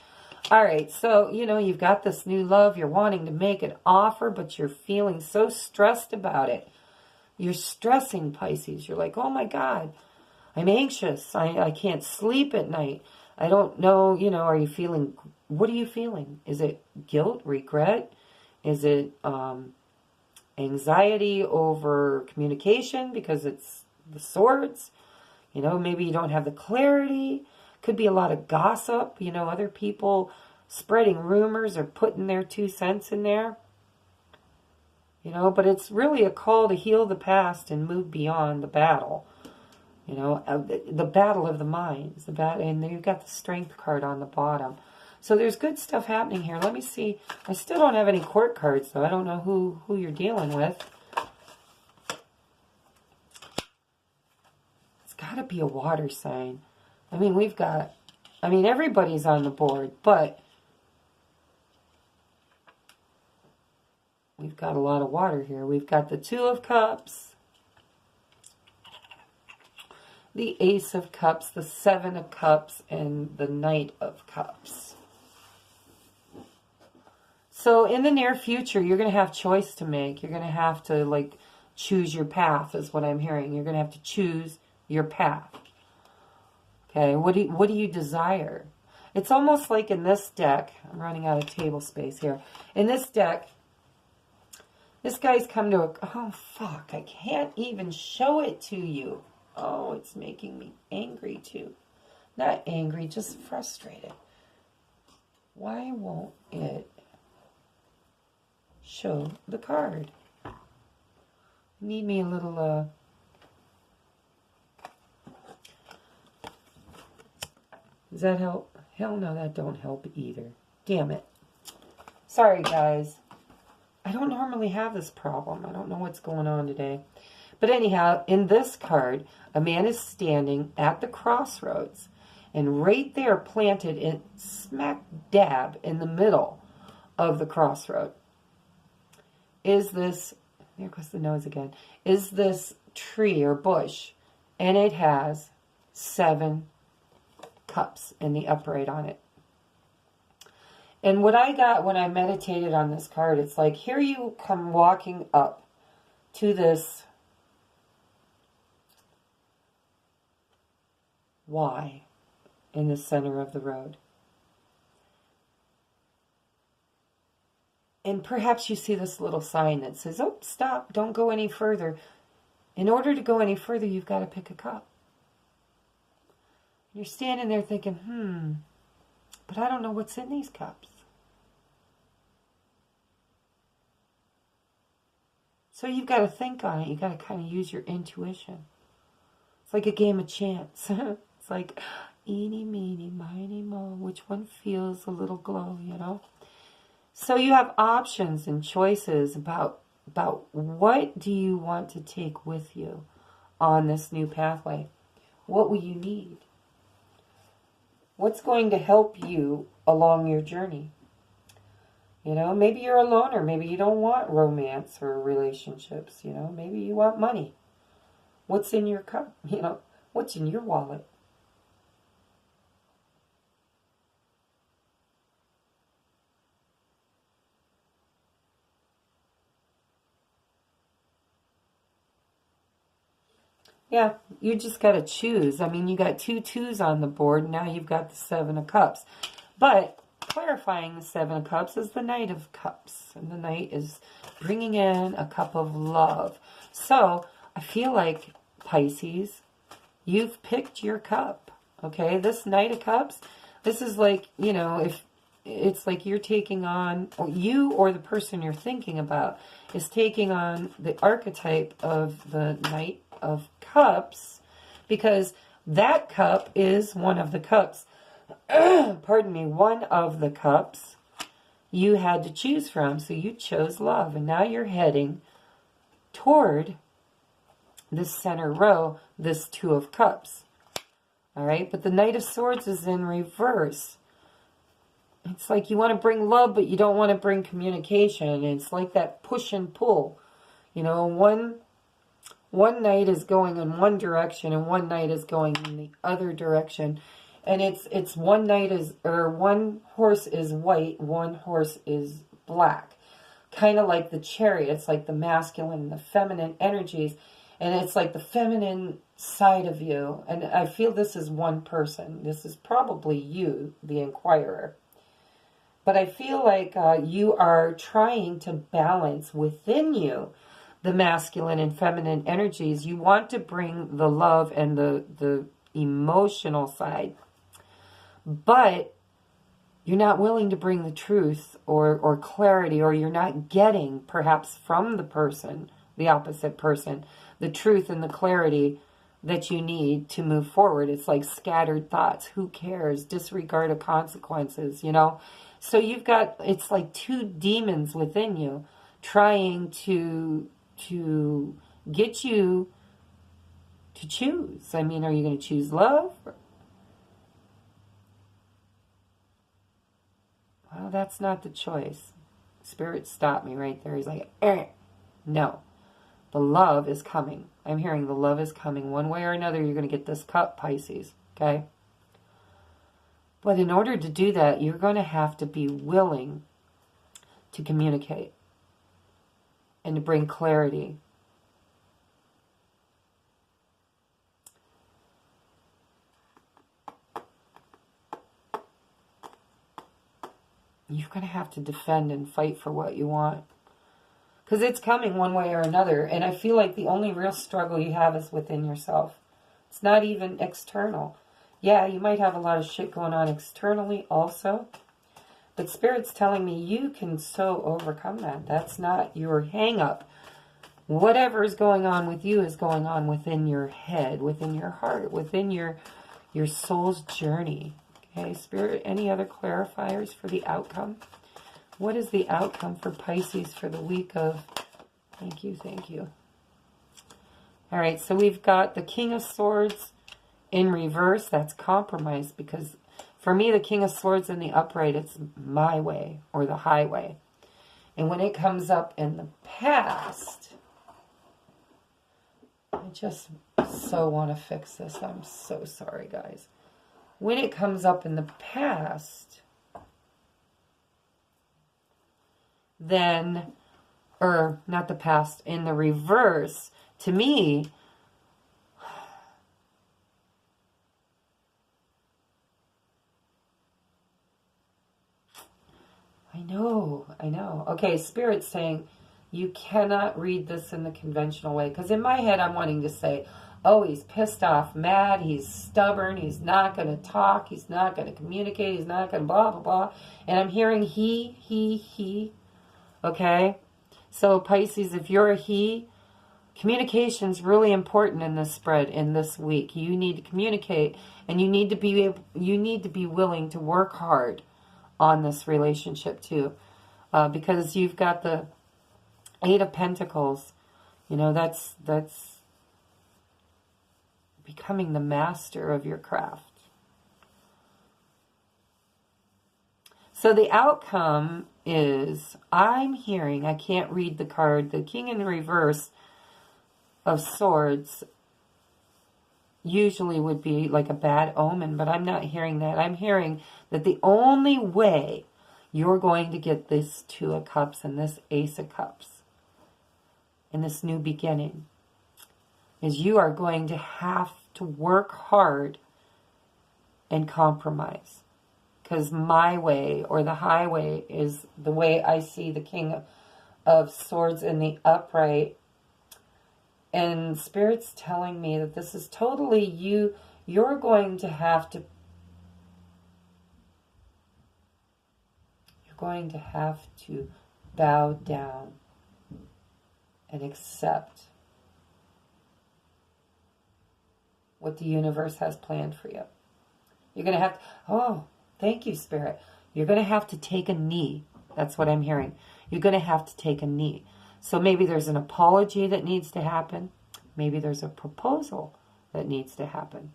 All right, so, you know, you've got this new love. You're wanting to make an offer, but you're feeling so stressed about it. You're stressing, Pisces. You're like, oh, my God. I'm anxious. I can't sleep at night. I don't know, you know, are you feeling, what are you feeling? Is it guilt, regret? Is it anxiety over communication because it's the swords? You know, maybe you don't have the clarity. Could be a lot of gossip, you know, other people spreading rumors or putting their 2 cents in there. You know, but it's really a call to heal the past and move beyond the battle. You know, the battle of the minds. And then you've got the Strength card on the bottom. So there's good stuff happening here. Let me see. I still don't have any court cards, so I don't know who you're dealing with. It's got to be a water sign. I mean, everybody's on the board, but we've got a lot of water here. We've got the 2 of Cups, the Ace of Cups, the 7 of Cups, and the Knight of Cups. So in the near future, you're going to have choice to make. You're going to have to, like, choose your path is what I'm hearing. You're going to have to choose your path. Okay, what do you desire? It's almost like in this deck, I'm running out of table space here. In this deck, this guy's come to oh, fuck, I can't even show it to you. Oh, it's making me angry too. Not angry, just frustrated. Why won't it show the card? Need me a little, does that help? Hell no, that don't help either. Damn it. Sorry, guys. I don't normally have this problem. I don't know what's going on today. But anyhow, in this card, a man is standing at the crossroads. And right there, planted in smack dab in the middle of the crossroad, is this, there goes the nose again, is this tree or bush. And it has 7 cups in the upright on it. And what I got when I meditated on this card, it's like, here you come walking up to this Y in the center of the road. And perhaps you see this little sign that says, oh, stop, don't go any further. In order to go any further, you've got to pick a cup. You're standing there thinking, but I don't know what's in these cups. So you've got to think on it. You've got to kind of use your intuition. It's like a game of chance. It's like, eeny, meeny, miny, mo. Which one feels a little glow, you know? So you have options and choices about what do you want to take with you on this new pathway. What will you need? What's going to help you along your journey? You know, maybe you're a loner. Maybe you don't want romance or relationships. You know, maybe you want money. What's in your cup? You know, what's in your wallet? Yeah, you just got to choose. I mean, you got 2 2s on the board. Now you've got the 7 of Cups. But clarifying the 7 of Cups is the Knight of Cups. And the Knight is bringing in a cup of love. So I feel like, Pisces, you've picked your cup. Okay, this Knight of Cups, this is like, you know, if it's like you're taking on, or you or the person you're thinking about is taking on the archetype of the Knight of Cups, because that cup is one of the cups, pardon me, one of the cups you had to choose from. So you chose love, and now you're heading toward this center row, this 2 of Cups. All right, but the Knight of Swords is in reverse. It's like you want to bring love, but you don't want to bring communication. It's like that push and pull. You know, one knight is going in one direction and one knight is going in the other direction. And it's one knight is, or one horse is white, one horse is black. Kind of like the Chariot. It's like the masculine and the feminine energies. And it's like the feminine side of you. And I feel this is one person. This is probably you, the inquirer. But I feel like you are trying to balance within you the masculine and feminine energies. You want to bring the love and the emotional side. But you're not willing to bring the truth or clarity, or you're not getting, perhaps from the person, the opposite person, the truth and the clarity that you need to move forward. It's like scattered thoughts. Who cares? Disregard of consequences, you know? So you've got, it's like 2 demons within you trying to get you to choose. I mean, are you going to choose love? Well, that's not the choice. Spirit stopped me right there. He's like, no. The love is coming. I'm hearing the love is coming. One way or another, you're going to get this cup, Pisces. Okay? But in order to do that, you're going to have to be willing to communicate and to bring clarity. You're going to have to defend and fight for what you want. Because it's coming one way or another. And I feel like the only real struggle you have is within yourself. It's not even external. Yeah, you might have a lot of shit going on externally also. But Spirit's telling me you can so overcome that. That's not your hang-up. Whatever is going on with you is going on within your head, within your heart, within your soul's journey. Okay, Spirit, any other clarifiers for the outcome What is the outcome for Pisces for the week of... Thank you, thank you. All right, so we've got the King of Swords in reverse. That's compromise, because for me, the King of Swords in the upright, it's my way or the highway. And when it comes up in the past, I just so want to fix this. I'm so sorry, guys. When it comes up in the past, then, or not the past, in the reverse, to me, I know. Okay, Spirit's saying you cannot read this in the conventional way. Because in my head, I'm wanting to say, oh, he's pissed off, mad, he's stubborn, he's not going to talk, he's not going to communicate, he's not going to blah, blah, blah. And I'm hearing he. Okay? So Pisces, if you're a he, communication's really important in this spread, in this week. You need to communicate, and you need to be willing to work hard on this relationship too, because you've got the Eight of Pentacles. You know, that's becoming the master of your craft. So the outcome is, I'm hearing, I can't read the card, the King in reverse of Swords usually would be like a bad omen, but I'm not hearing that. I'm hearing that the only way you're going to get this Two of Cups and this Ace of Cups in this new beginning is you are going to have to work hard and compromise. Because my way or the highway is the way I see the King of Swords in the upright. And Spirit's telling me that this is totally you. You're going to have to bow down and accept what the universe has planned for you. You're going to have to, oh, thank you, Spirit. You're going to have to take a knee. That's what I'm hearing. You're going to have to take a knee. So maybe there's an apology that needs to happen. Maybe there's a proposal that needs to happen.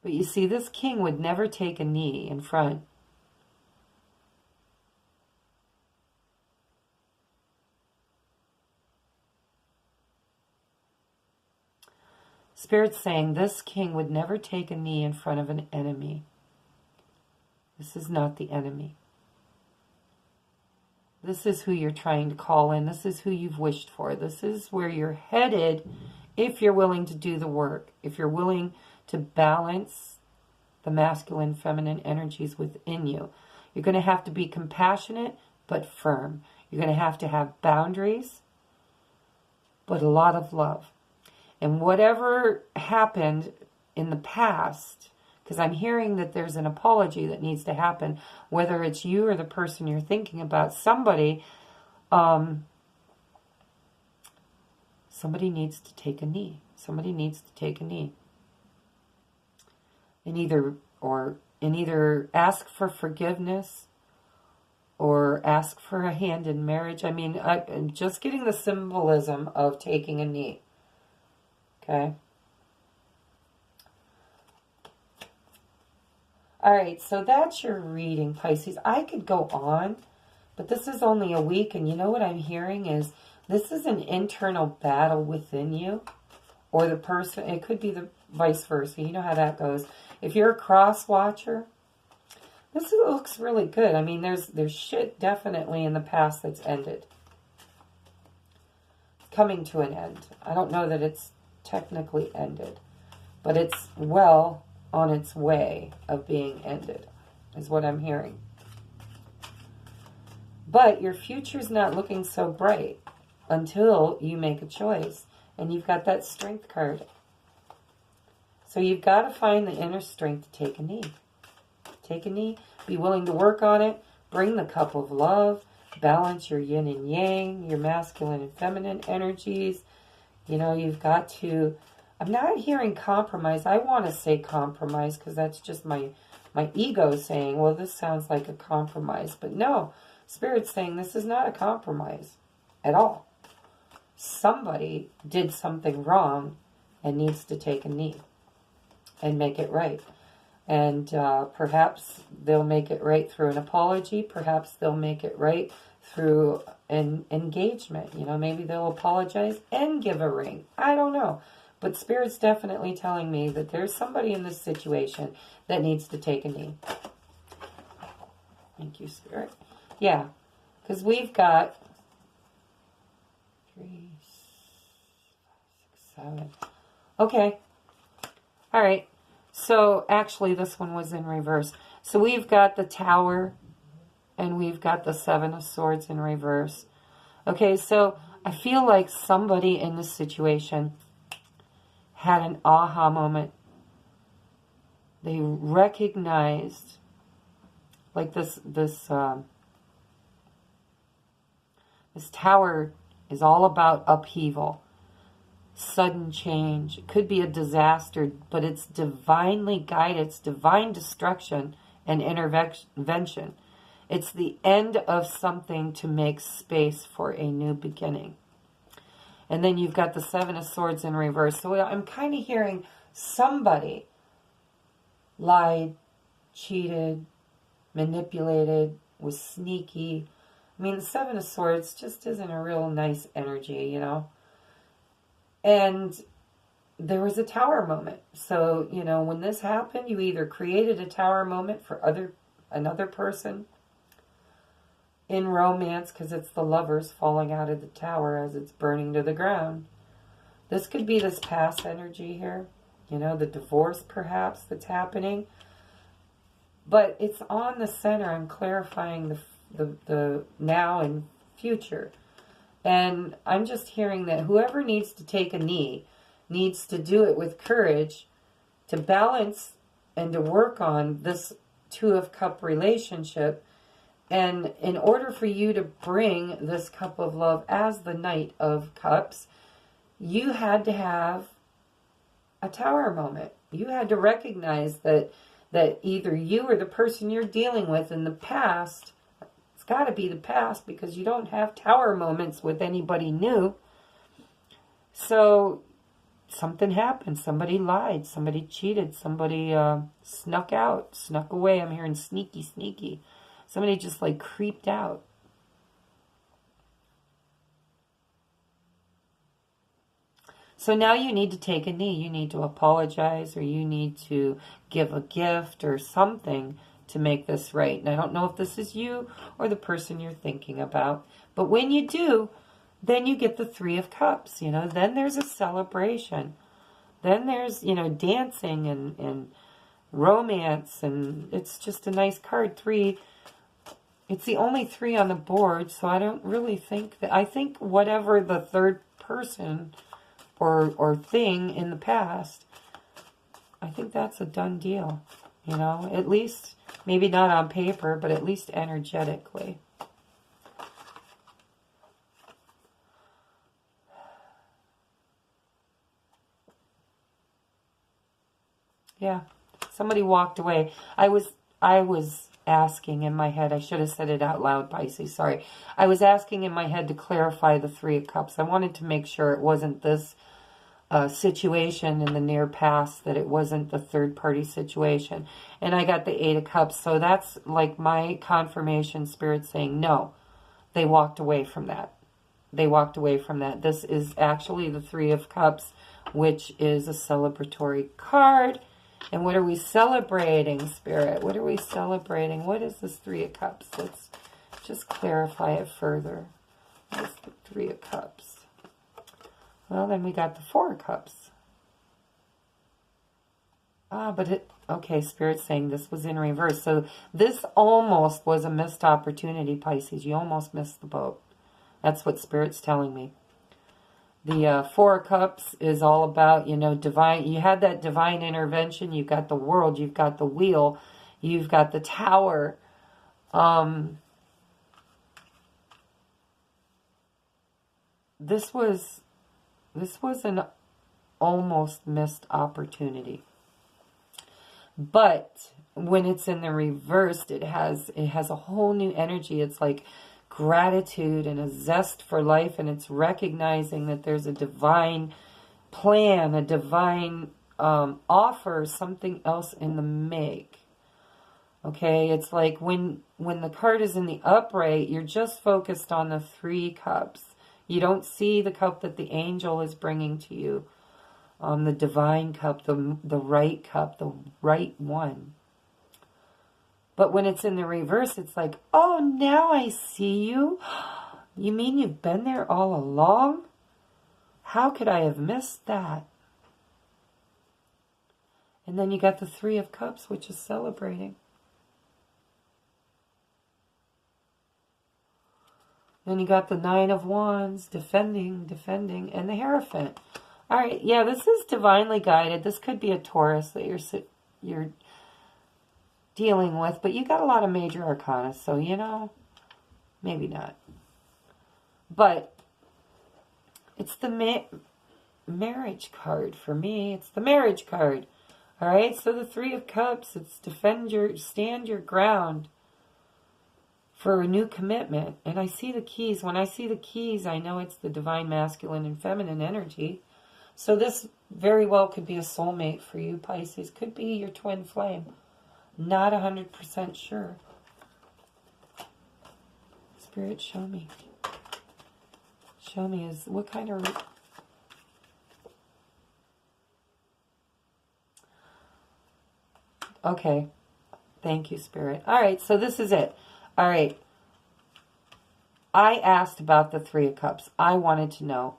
But you see, this king would never take a knee in front. Spirit's saying this king would never take a knee in front of an enemy. This is not the enemy. This is who you're trying to call in. This is who you've wished for. This is where you're headed if you're willing to do the work. If you're willing to balance the masculine, feminine energies within you. You're going to have to be compassionate but firm. You're going to have boundaries, but a lot of love. And whatever happened in the past, because I'm hearing that there's an apology that needs to happen, whether it's you or the person you're thinking about, somebody needs to take a knee. Somebody needs to take a knee. And either ask for forgiveness or ask for a hand in marriage. I mean, I'm just getting the symbolism of taking a knee. Okay? All right, so that's your reading, Pisces. I could go on, but this is only a week, and you know what I'm hearing is this is an internal battle within you, or the person, it could be the vice versa. You know how that goes. If you're a cross watcher, this looks really good. I mean, there's shit definitely in the past that's ended. Coming to an end. I don't know that it's technically ended, but it's well on its way of being ended, is what I'm hearing. But your future's not looking so bright until you make a choice. And you've got that strength card. So you've got to find the inner strength to take a knee. Take a knee. Be willing to work on it. Bring the cup of love. Balance your yin and yang, your masculine and feminine energies. You know, you've got to... I'm not hearing compromise. I want to say compromise because that's just my my ego saying, well, this sounds like a compromise. But no, Spirit's saying this is not a compromise at all. Somebody did something wrong and needs to take a knee and make it right. And perhaps they'll make it right through an apology. Perhaps they'll make it right through an engagement. You know, maybe they'll apologize and give a ring. I don't know. But Spirit's definitely telling me that there's somebody in this situation that needs to take a knee. Thank you, Spirit. Yeah, because we've got 3, 6, 7. Okay. All right. So actually this one was in reverse. So we've got the Tower and we've got the 7 of Swords in reverse. Okay, so I feel like somebody in this situation had an aha moment. They recognized, like this Tower is all about upheaval, sudden change. It could be a disaster, but it's divinely guided. It's divine destruction and intervention. It's the end of something to make space for a new beginning. And then you've got the 7 of Swords in reverse. So I'm kind of hearing somebody lied, cheated, manipulated, was sneaky. I mean, the 7 of Swords just isn't a real nice energy, you know. And there was a Tower moment. So, you know, when this happened, you either created a Tower moment for another person in romance, because it's the lovers falling out of the tower as it's burning to the ground. This could be this past energy here. You know, the divorce perhaps that's happening. But it's on the center. I'm clarifying the now and future. And I'm just hearing that whoever needs to take a knee needs to do it with courage to balance and to work on this 2 of Cup relationship. And in order for you to bring this cup of love as the Knight of Cups, you had to have a Tower moment. You had to recognize that either you or the person you're dealing with in the past, it's got to be the past because you don't have Tower moments with anybody new. So something happened. Somebody lied. Somebody cheated. Somebody snuck out, snuck away. I'm hearing sneaky, sneaky. Somebody just like creeped out. So now you need to take a knee. You need to apologize, or you need to give a gift or something to make this right. And I don't know if this is you or the person you're thinking about. But when you do, then you get the 3 of Cups. You know, then there's a celebration. Then there's, you know, dancing and romance. And it's just a nice card. 3. It's the only 3 on the board, so I don't really think that... I think whatever the third person or thing in the past, I think that's a done deal. You know, at least, maybe not on paper, but at least energetically. Yeah, somebody walked away. I was asking in my head, I should have said it out loud, Pisces, sorry. I was asking in my head to clarify the 3 of Cups. I wanted to make sure it wasn't this situation in the near past, that it wasn't the third party situation. And I got the 8 of Cups, so that's like my confirmation, Spirit saying, no, they walked away from that. They walked away from that. This is actually the 3 of Cups, which is a celebratory card. And what are we celebrating, Spirit? What are we celebrating? What is this 3 of Cups? Let's just clarify it further. What is the 3 of Cups? Well, then we got the 4 of Cups. Okay, Spirit's saying this was in reverse. So this almost was a missed opportunity, Pisces. You almost missed the boat. That's what Spirit's telling me. The 4 of Cups is all about, you know, divine. You had that divine intervention. You've got the world. You've got the wheel. You've got the Tower. This was an almost missed opportunity. But when it's in the reversed, it has a whole new energy. It's like gratitude and a zest for life, and it's recognizing that there's a divine plan, a divine offer, something else in the make. Okay, it's like when the card is in the upright, you're just focused on the 3 cups. You don't see the cup that the angel is bringing to you, the divine cup, the right cup, the right one. But when it's in the reverse, it's like, oh, now I see you. You mean you've been there all along? How could I have missed that? And then you got the 3 of Cups, which is celebrating. Then you got the 9 of Wands, defending, and the Hierophant. All right, yeah, this is divinely guided. This could be a Taurus that you're dealing with, but you got a lot of major arcana, so, you know, maybe not. But it's the marriage card for me. It's the marriage card. All right, so the 3 of Cups, it's stand your ground for a new commitment. And I see the keys. When I see the keys, I know it's the divine masculine and feminine energy. So this very well could be a soulmate for you, Pisces. Could be your twin flame. Not 100% sure. Spirit, show me. Show me what kind of... Okay. Thank you, Spirit. All right, so this is it. All right. I asked about the 3 of Cups. I wanted to know,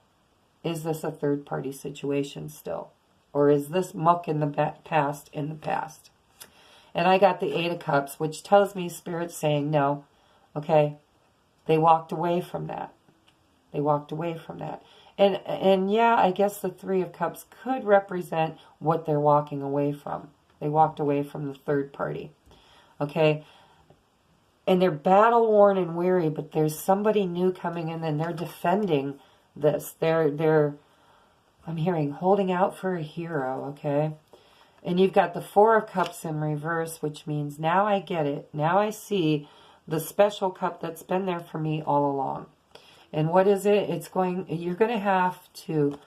is this a third-party situation still? Or is this muck in the past in the past? And I got the 8 of Cups, which tells me Spirit's saying no. Okay? They walked away from that. They walked away from that. And yeah, I guess the 3 of Cups could represent what they're walking away from. They walked away from the third party. Okay? And they're battle-worn and weary, but there's somebody new coming in and they're defending this. They're I'm hearing holding out for a hero, okay? And you've got the 4 of Cups in reverse, which means now I get it. Now I see the special cup that's been there for me all along. And what is it? You're going to have to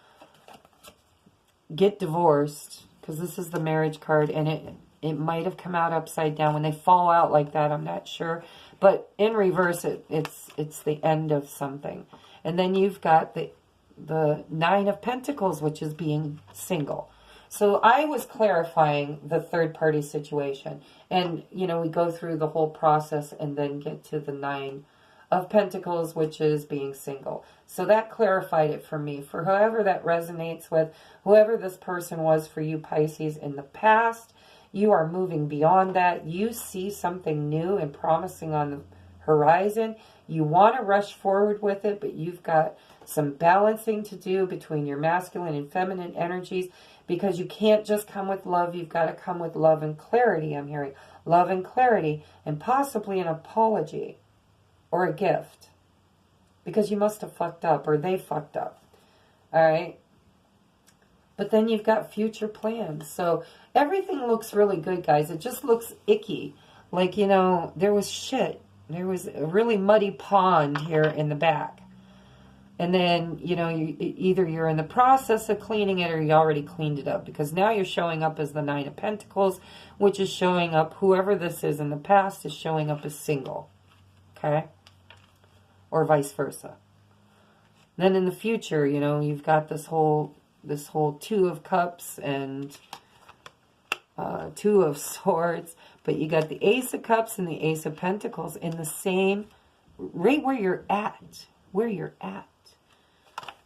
get divorced, because this is the marriage card, and it might have come out upside down. When they fall out like that, I'm not sure. But in reverse, it's the end of something. And then you've got the 9 of Pentacles, which is being single. So I was clarifying the third-party situation. And, you know, we go through the whole process and then get to the 9 of Pentacles, which is being single. So that clarified it for me. For whoever that resonates with, whoever this person was for you, Pisces, in the past, you are moving beyond that. You see something new and promising on the horizon. You want to rush forward with it, but you've got some balancing to do between your masculine and feminine energies, because you can't just come with love. You've got to come with love and clarity, I'm hearing. Love and clarity, and possibly an apology or a gift, because you must have fucked up, or they fucked up. All right? But then you've got future plans. So everything looks really good, guys. It just looks icky. Like, you know, there was shit. There was a really muddy pond here in the back. And then, you know, either you're in the process of cleaning it or you already cleaned it up. Because now you're showing up as the 9 of Pentacles, which is showing up, whoever this is in the past is showing up as single. Okay? Or vice versa. Then in the future, you know, you've got this whole 2 of Cups and 2 of Swords. But you got the Ace of Cups and the Ace of Pentacles in the same, right where you're at. Where you're at.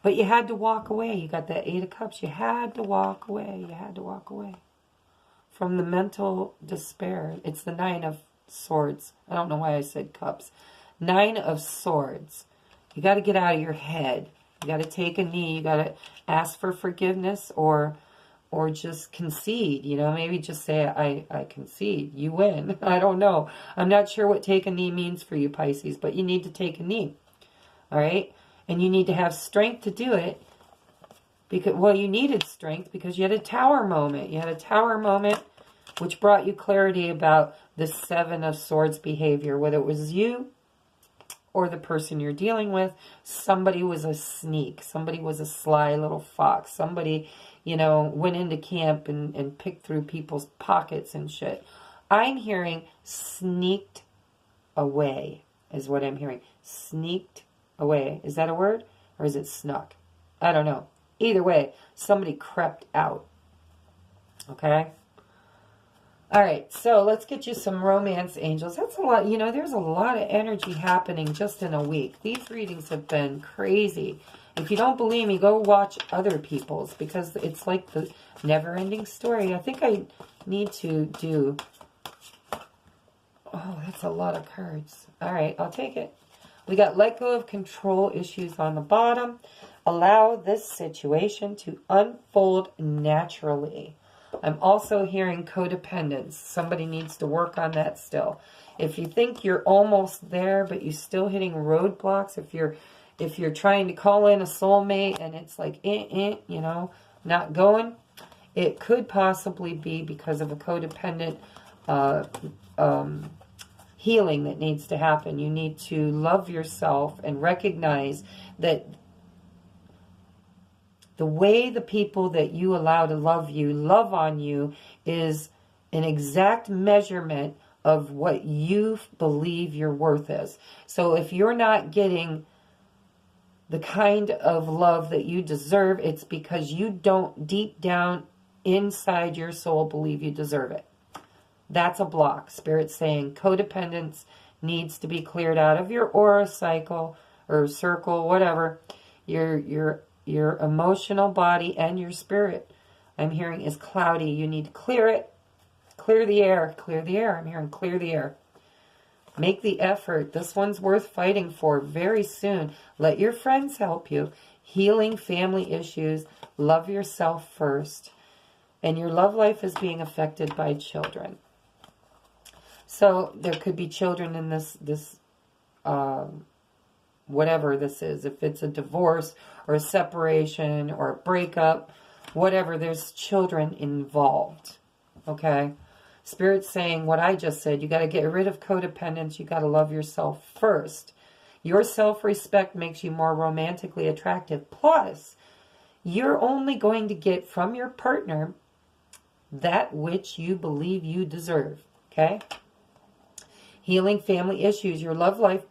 But you had to walk away. You got that 8 of Cups. You had to walk away. You had to walk away from the mental despair. It's the 9 of Swords. I don't know why I said Cups. 9 of Swords. You got to get out of your head. You got to take a knee. You got to ask for forgiveness or just concede. You know, maybe just say, I concede. You win. I don't know. I'm not sure what take a knee means for you, Pisces, but you need to take a knee. All right? And you need to have strength to do it. Because, well, you needed strength because you had a tower moment. You had a tower moment which brought you clarity about the Seven of Swords behavior, whether it was you or the person you're dealing with. Somebody was a sneak. Somebody was a sly little fox. Somebody, you know, went into camp and picked through people's pockets and shit. I'm hearing sneaked away is what I'm hearing. Sneaked away. Is that a word? Or is it snuck? I don't know. Either way, somebody crept out. Okay? All right, so let's get you some romance angels. That's a lot. You know, there's a lot of energy happening just in a week. These readings have been crazy. If you don't believe me, go watch other people's, because it's like the never-ending story. I think I need to do... Oh, that's a lot of cards. All right, I'll take it. We got let go of control issues on the bottom. Allow this situation to unfold naturally. I'm also hearing codependence. Somebody needs to work on that still. If you think you're almost there, but you're still hitting roadblocks, if you're trying to call in a soulmate and it's like, you know, not going, it could possibly be because of a codependent healing that needs to happen. You need to love yourself and recognize that the way the people that you allow to love on you is an exact measurement of what you believe your worth is. So if you're not getting the kind of love that you deserve, it's because you don't deep down inside your soul believe you deserve it. That's a block. Spirit's saying codependence needs to be cleared out of your aura cycle or circle, whatever. Your emotional body and your spirit, I'm hearing, is cloudy. You need to clear it. Clear the air. Clear the air. I'm hearing clear the air. Make the effort. This one's worth fighting for very soon. Let your friends help you. Healing family issues. Love yourself first. And your love life is being affected by children. So there could be children in this whatever this is. If it's a divorce or a separation or a breakup, whatever, there's children involved. Okay? Spirit's saying what I just said. You got to get rid of codependence. You got to love yourself first. Your self-respect makes you more romantically attractive. Plus, you're only going to get from your partner that which you believe you deserve. Okay? Healing family issues. Your love life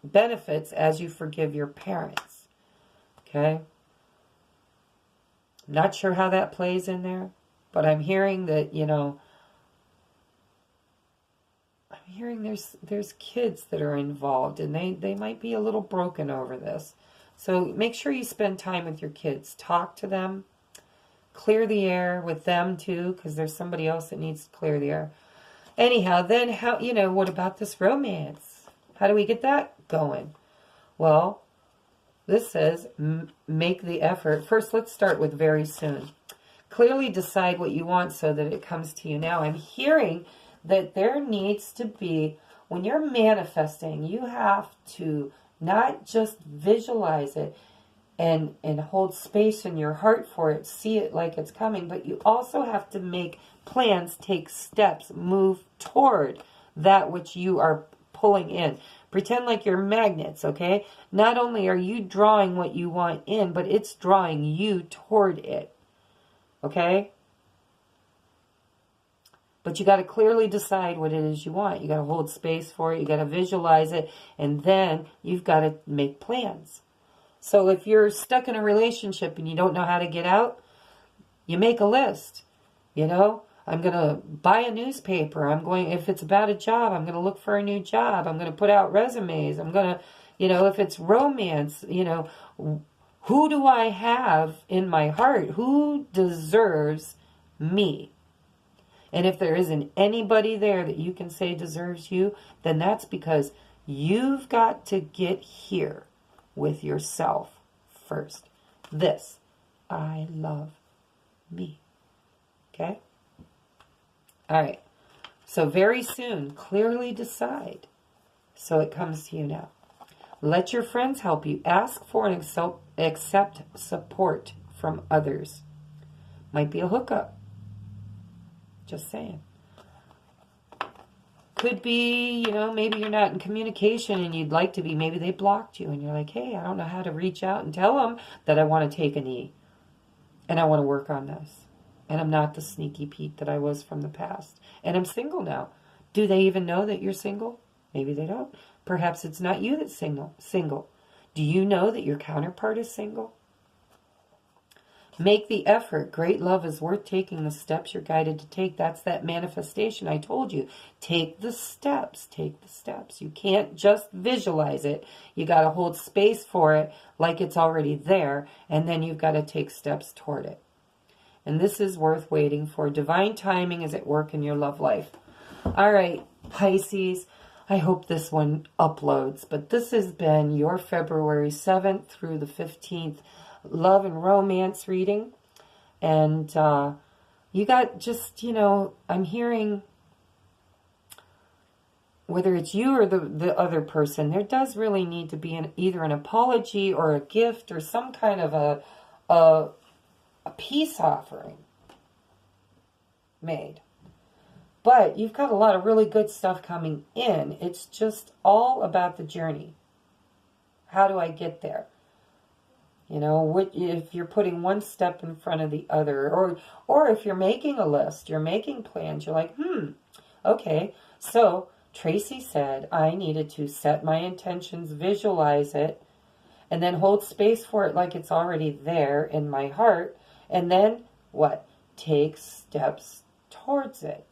benefits as you forgive your parents. Okay? Not sure how that plays in there, but I'm hearing that, you know, I'm hearing there's kids that are involved, and they might be a little broken over this. So make sure you spend time with your kids. Talk to them. Clear the air with them too, because there's somebody else that needs to clear the air. Anyhow, then how, you know, what about this romance? How do we get that going? Well, this says make the effort. First, let's start with very soon. Clearly decide what you want so that it comes to you now. I'm hearing that there needs to be, when you're manifesting, you have to not just visualize it and hold space in your heart for it, see it like it's coming, but you also have to make plans, take steps, move toward that which you are pulling in. Pretend like you're magnets, okay? Not only are you drawing what you want in, but it's drawing you toward it, okay? But you got to clearly decide what it is you want. You got to hold space for it. You got to visualize it. And then you've got to make plans. So if you're stuck in a relationship and you don't know how to get out, you make a list. You know, I'm going to buy a newspaper. If it's about a job, I'm going to look for a new job. I'm going to put out resumes. I'm going to, you know, if it's romance, you know, who do I have in my heart? Who deserves me? And if there isn't anybody there that you can say deserves you, then that's because you've got to get here with yourself first. This, I love me. Okay? All right. So very soon, clearly decide. So it comes to you now. Let your friends help you. Ask for and accept support from others. Might be a hookup. Just saying. Could be, you know, maybe you're not in communication and you'd like to be. Maybe they blocked you and you're like, hey, I don't know how to reach out and tell them that I want to take a knee and I want to work on this. And I'm not the sneaky Pete that I was from the past. And I'm single now. Do they even know that you're single? Maybe they don't. Perhaps it's not you that's single. Do you know that your counterpart is single? Make the effort. Great love is worth taking the steps you're guided to take. That's that manifestation I told you. Take the steps. Take the steps. You can't just visualize it. You got to hold space for it like it's already there. And then you've got to take steps toward it. And this is worth waiting for. Divine timing is at work in your love life. All right, Pisces. I hope this one uploads. But this has been your February 7th through the 15th love and romance reading. And you got just, you know, I'm hearing, whether it's you or the other person, there does really need to be either an apology or a gift or some kind of a peace offering made. But you've got a lot of really good stuff coming in. It's just all about the journey. How do I get there? You know, if you're putting one step in front of the other, or if you're making a list, you're making plans, you're like, okay. So Tracy said I needed to set my intentions, visualize it, and then hold space for it like it's already there in my heart. And then what? Take steps towards it.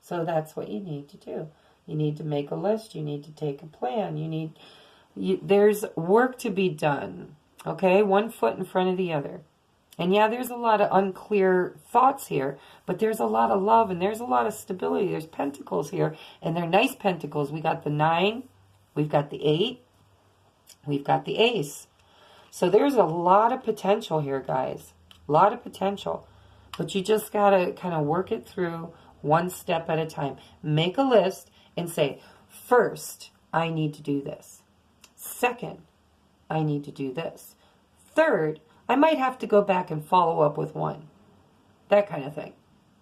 So that's what you need to do. You need to make a list. You need to take a plan. There's work to be done. Okay? One foot in front of the other. And yeah, there's a lot of unclear thoughts here, but there's a lot of love and there's a lot of stability. There's pentacles here, and they're nice pentacles. We got the 9, we've got the 8, we've got the Ace. So there's a lot of potential here, guys. A lot of potential. But you just got to kind of work it through one step at a time. Make a list and say, first, I need to do this. Second, I need to do this. Third, I might have to go back and follow up with one. That kind of thing.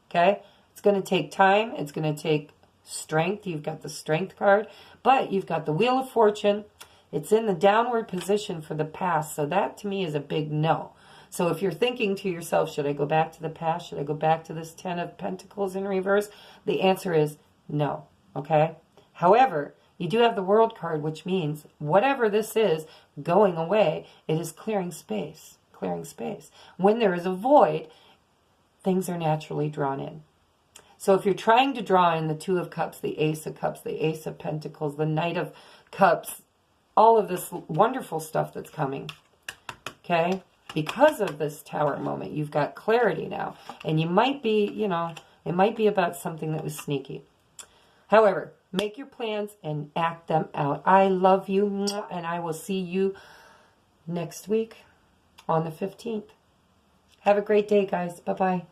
Okay? It's going to take time. It's going to take strength. You've got the Strength card, but you've got the Wheel of Fortune. It's in the downward position for the past, so that to me is a big no. So if you're thinking to yourself, should I go back to the past? Should I go back to this 10 of Pentacles in reverse? The answer is no, okay? However, you do have the World card, which means whatever this is going away, it is clearing space, clearing space. When there is a void, things are naturally drawn in. So if you're trying to draw in the 2 of Cups, the Ace of Cups, the Ace of Pentacles, the Knight of Cups, all of this wonderful stuff that's coming, okay? Because of this Tower moment, you've got clarity now. And you might be, you know, it might be about something that was sneaky. However, make your plans and act them out. I love you, and I will see you next week on the 15th. Have a great day, guys. Bye-bye.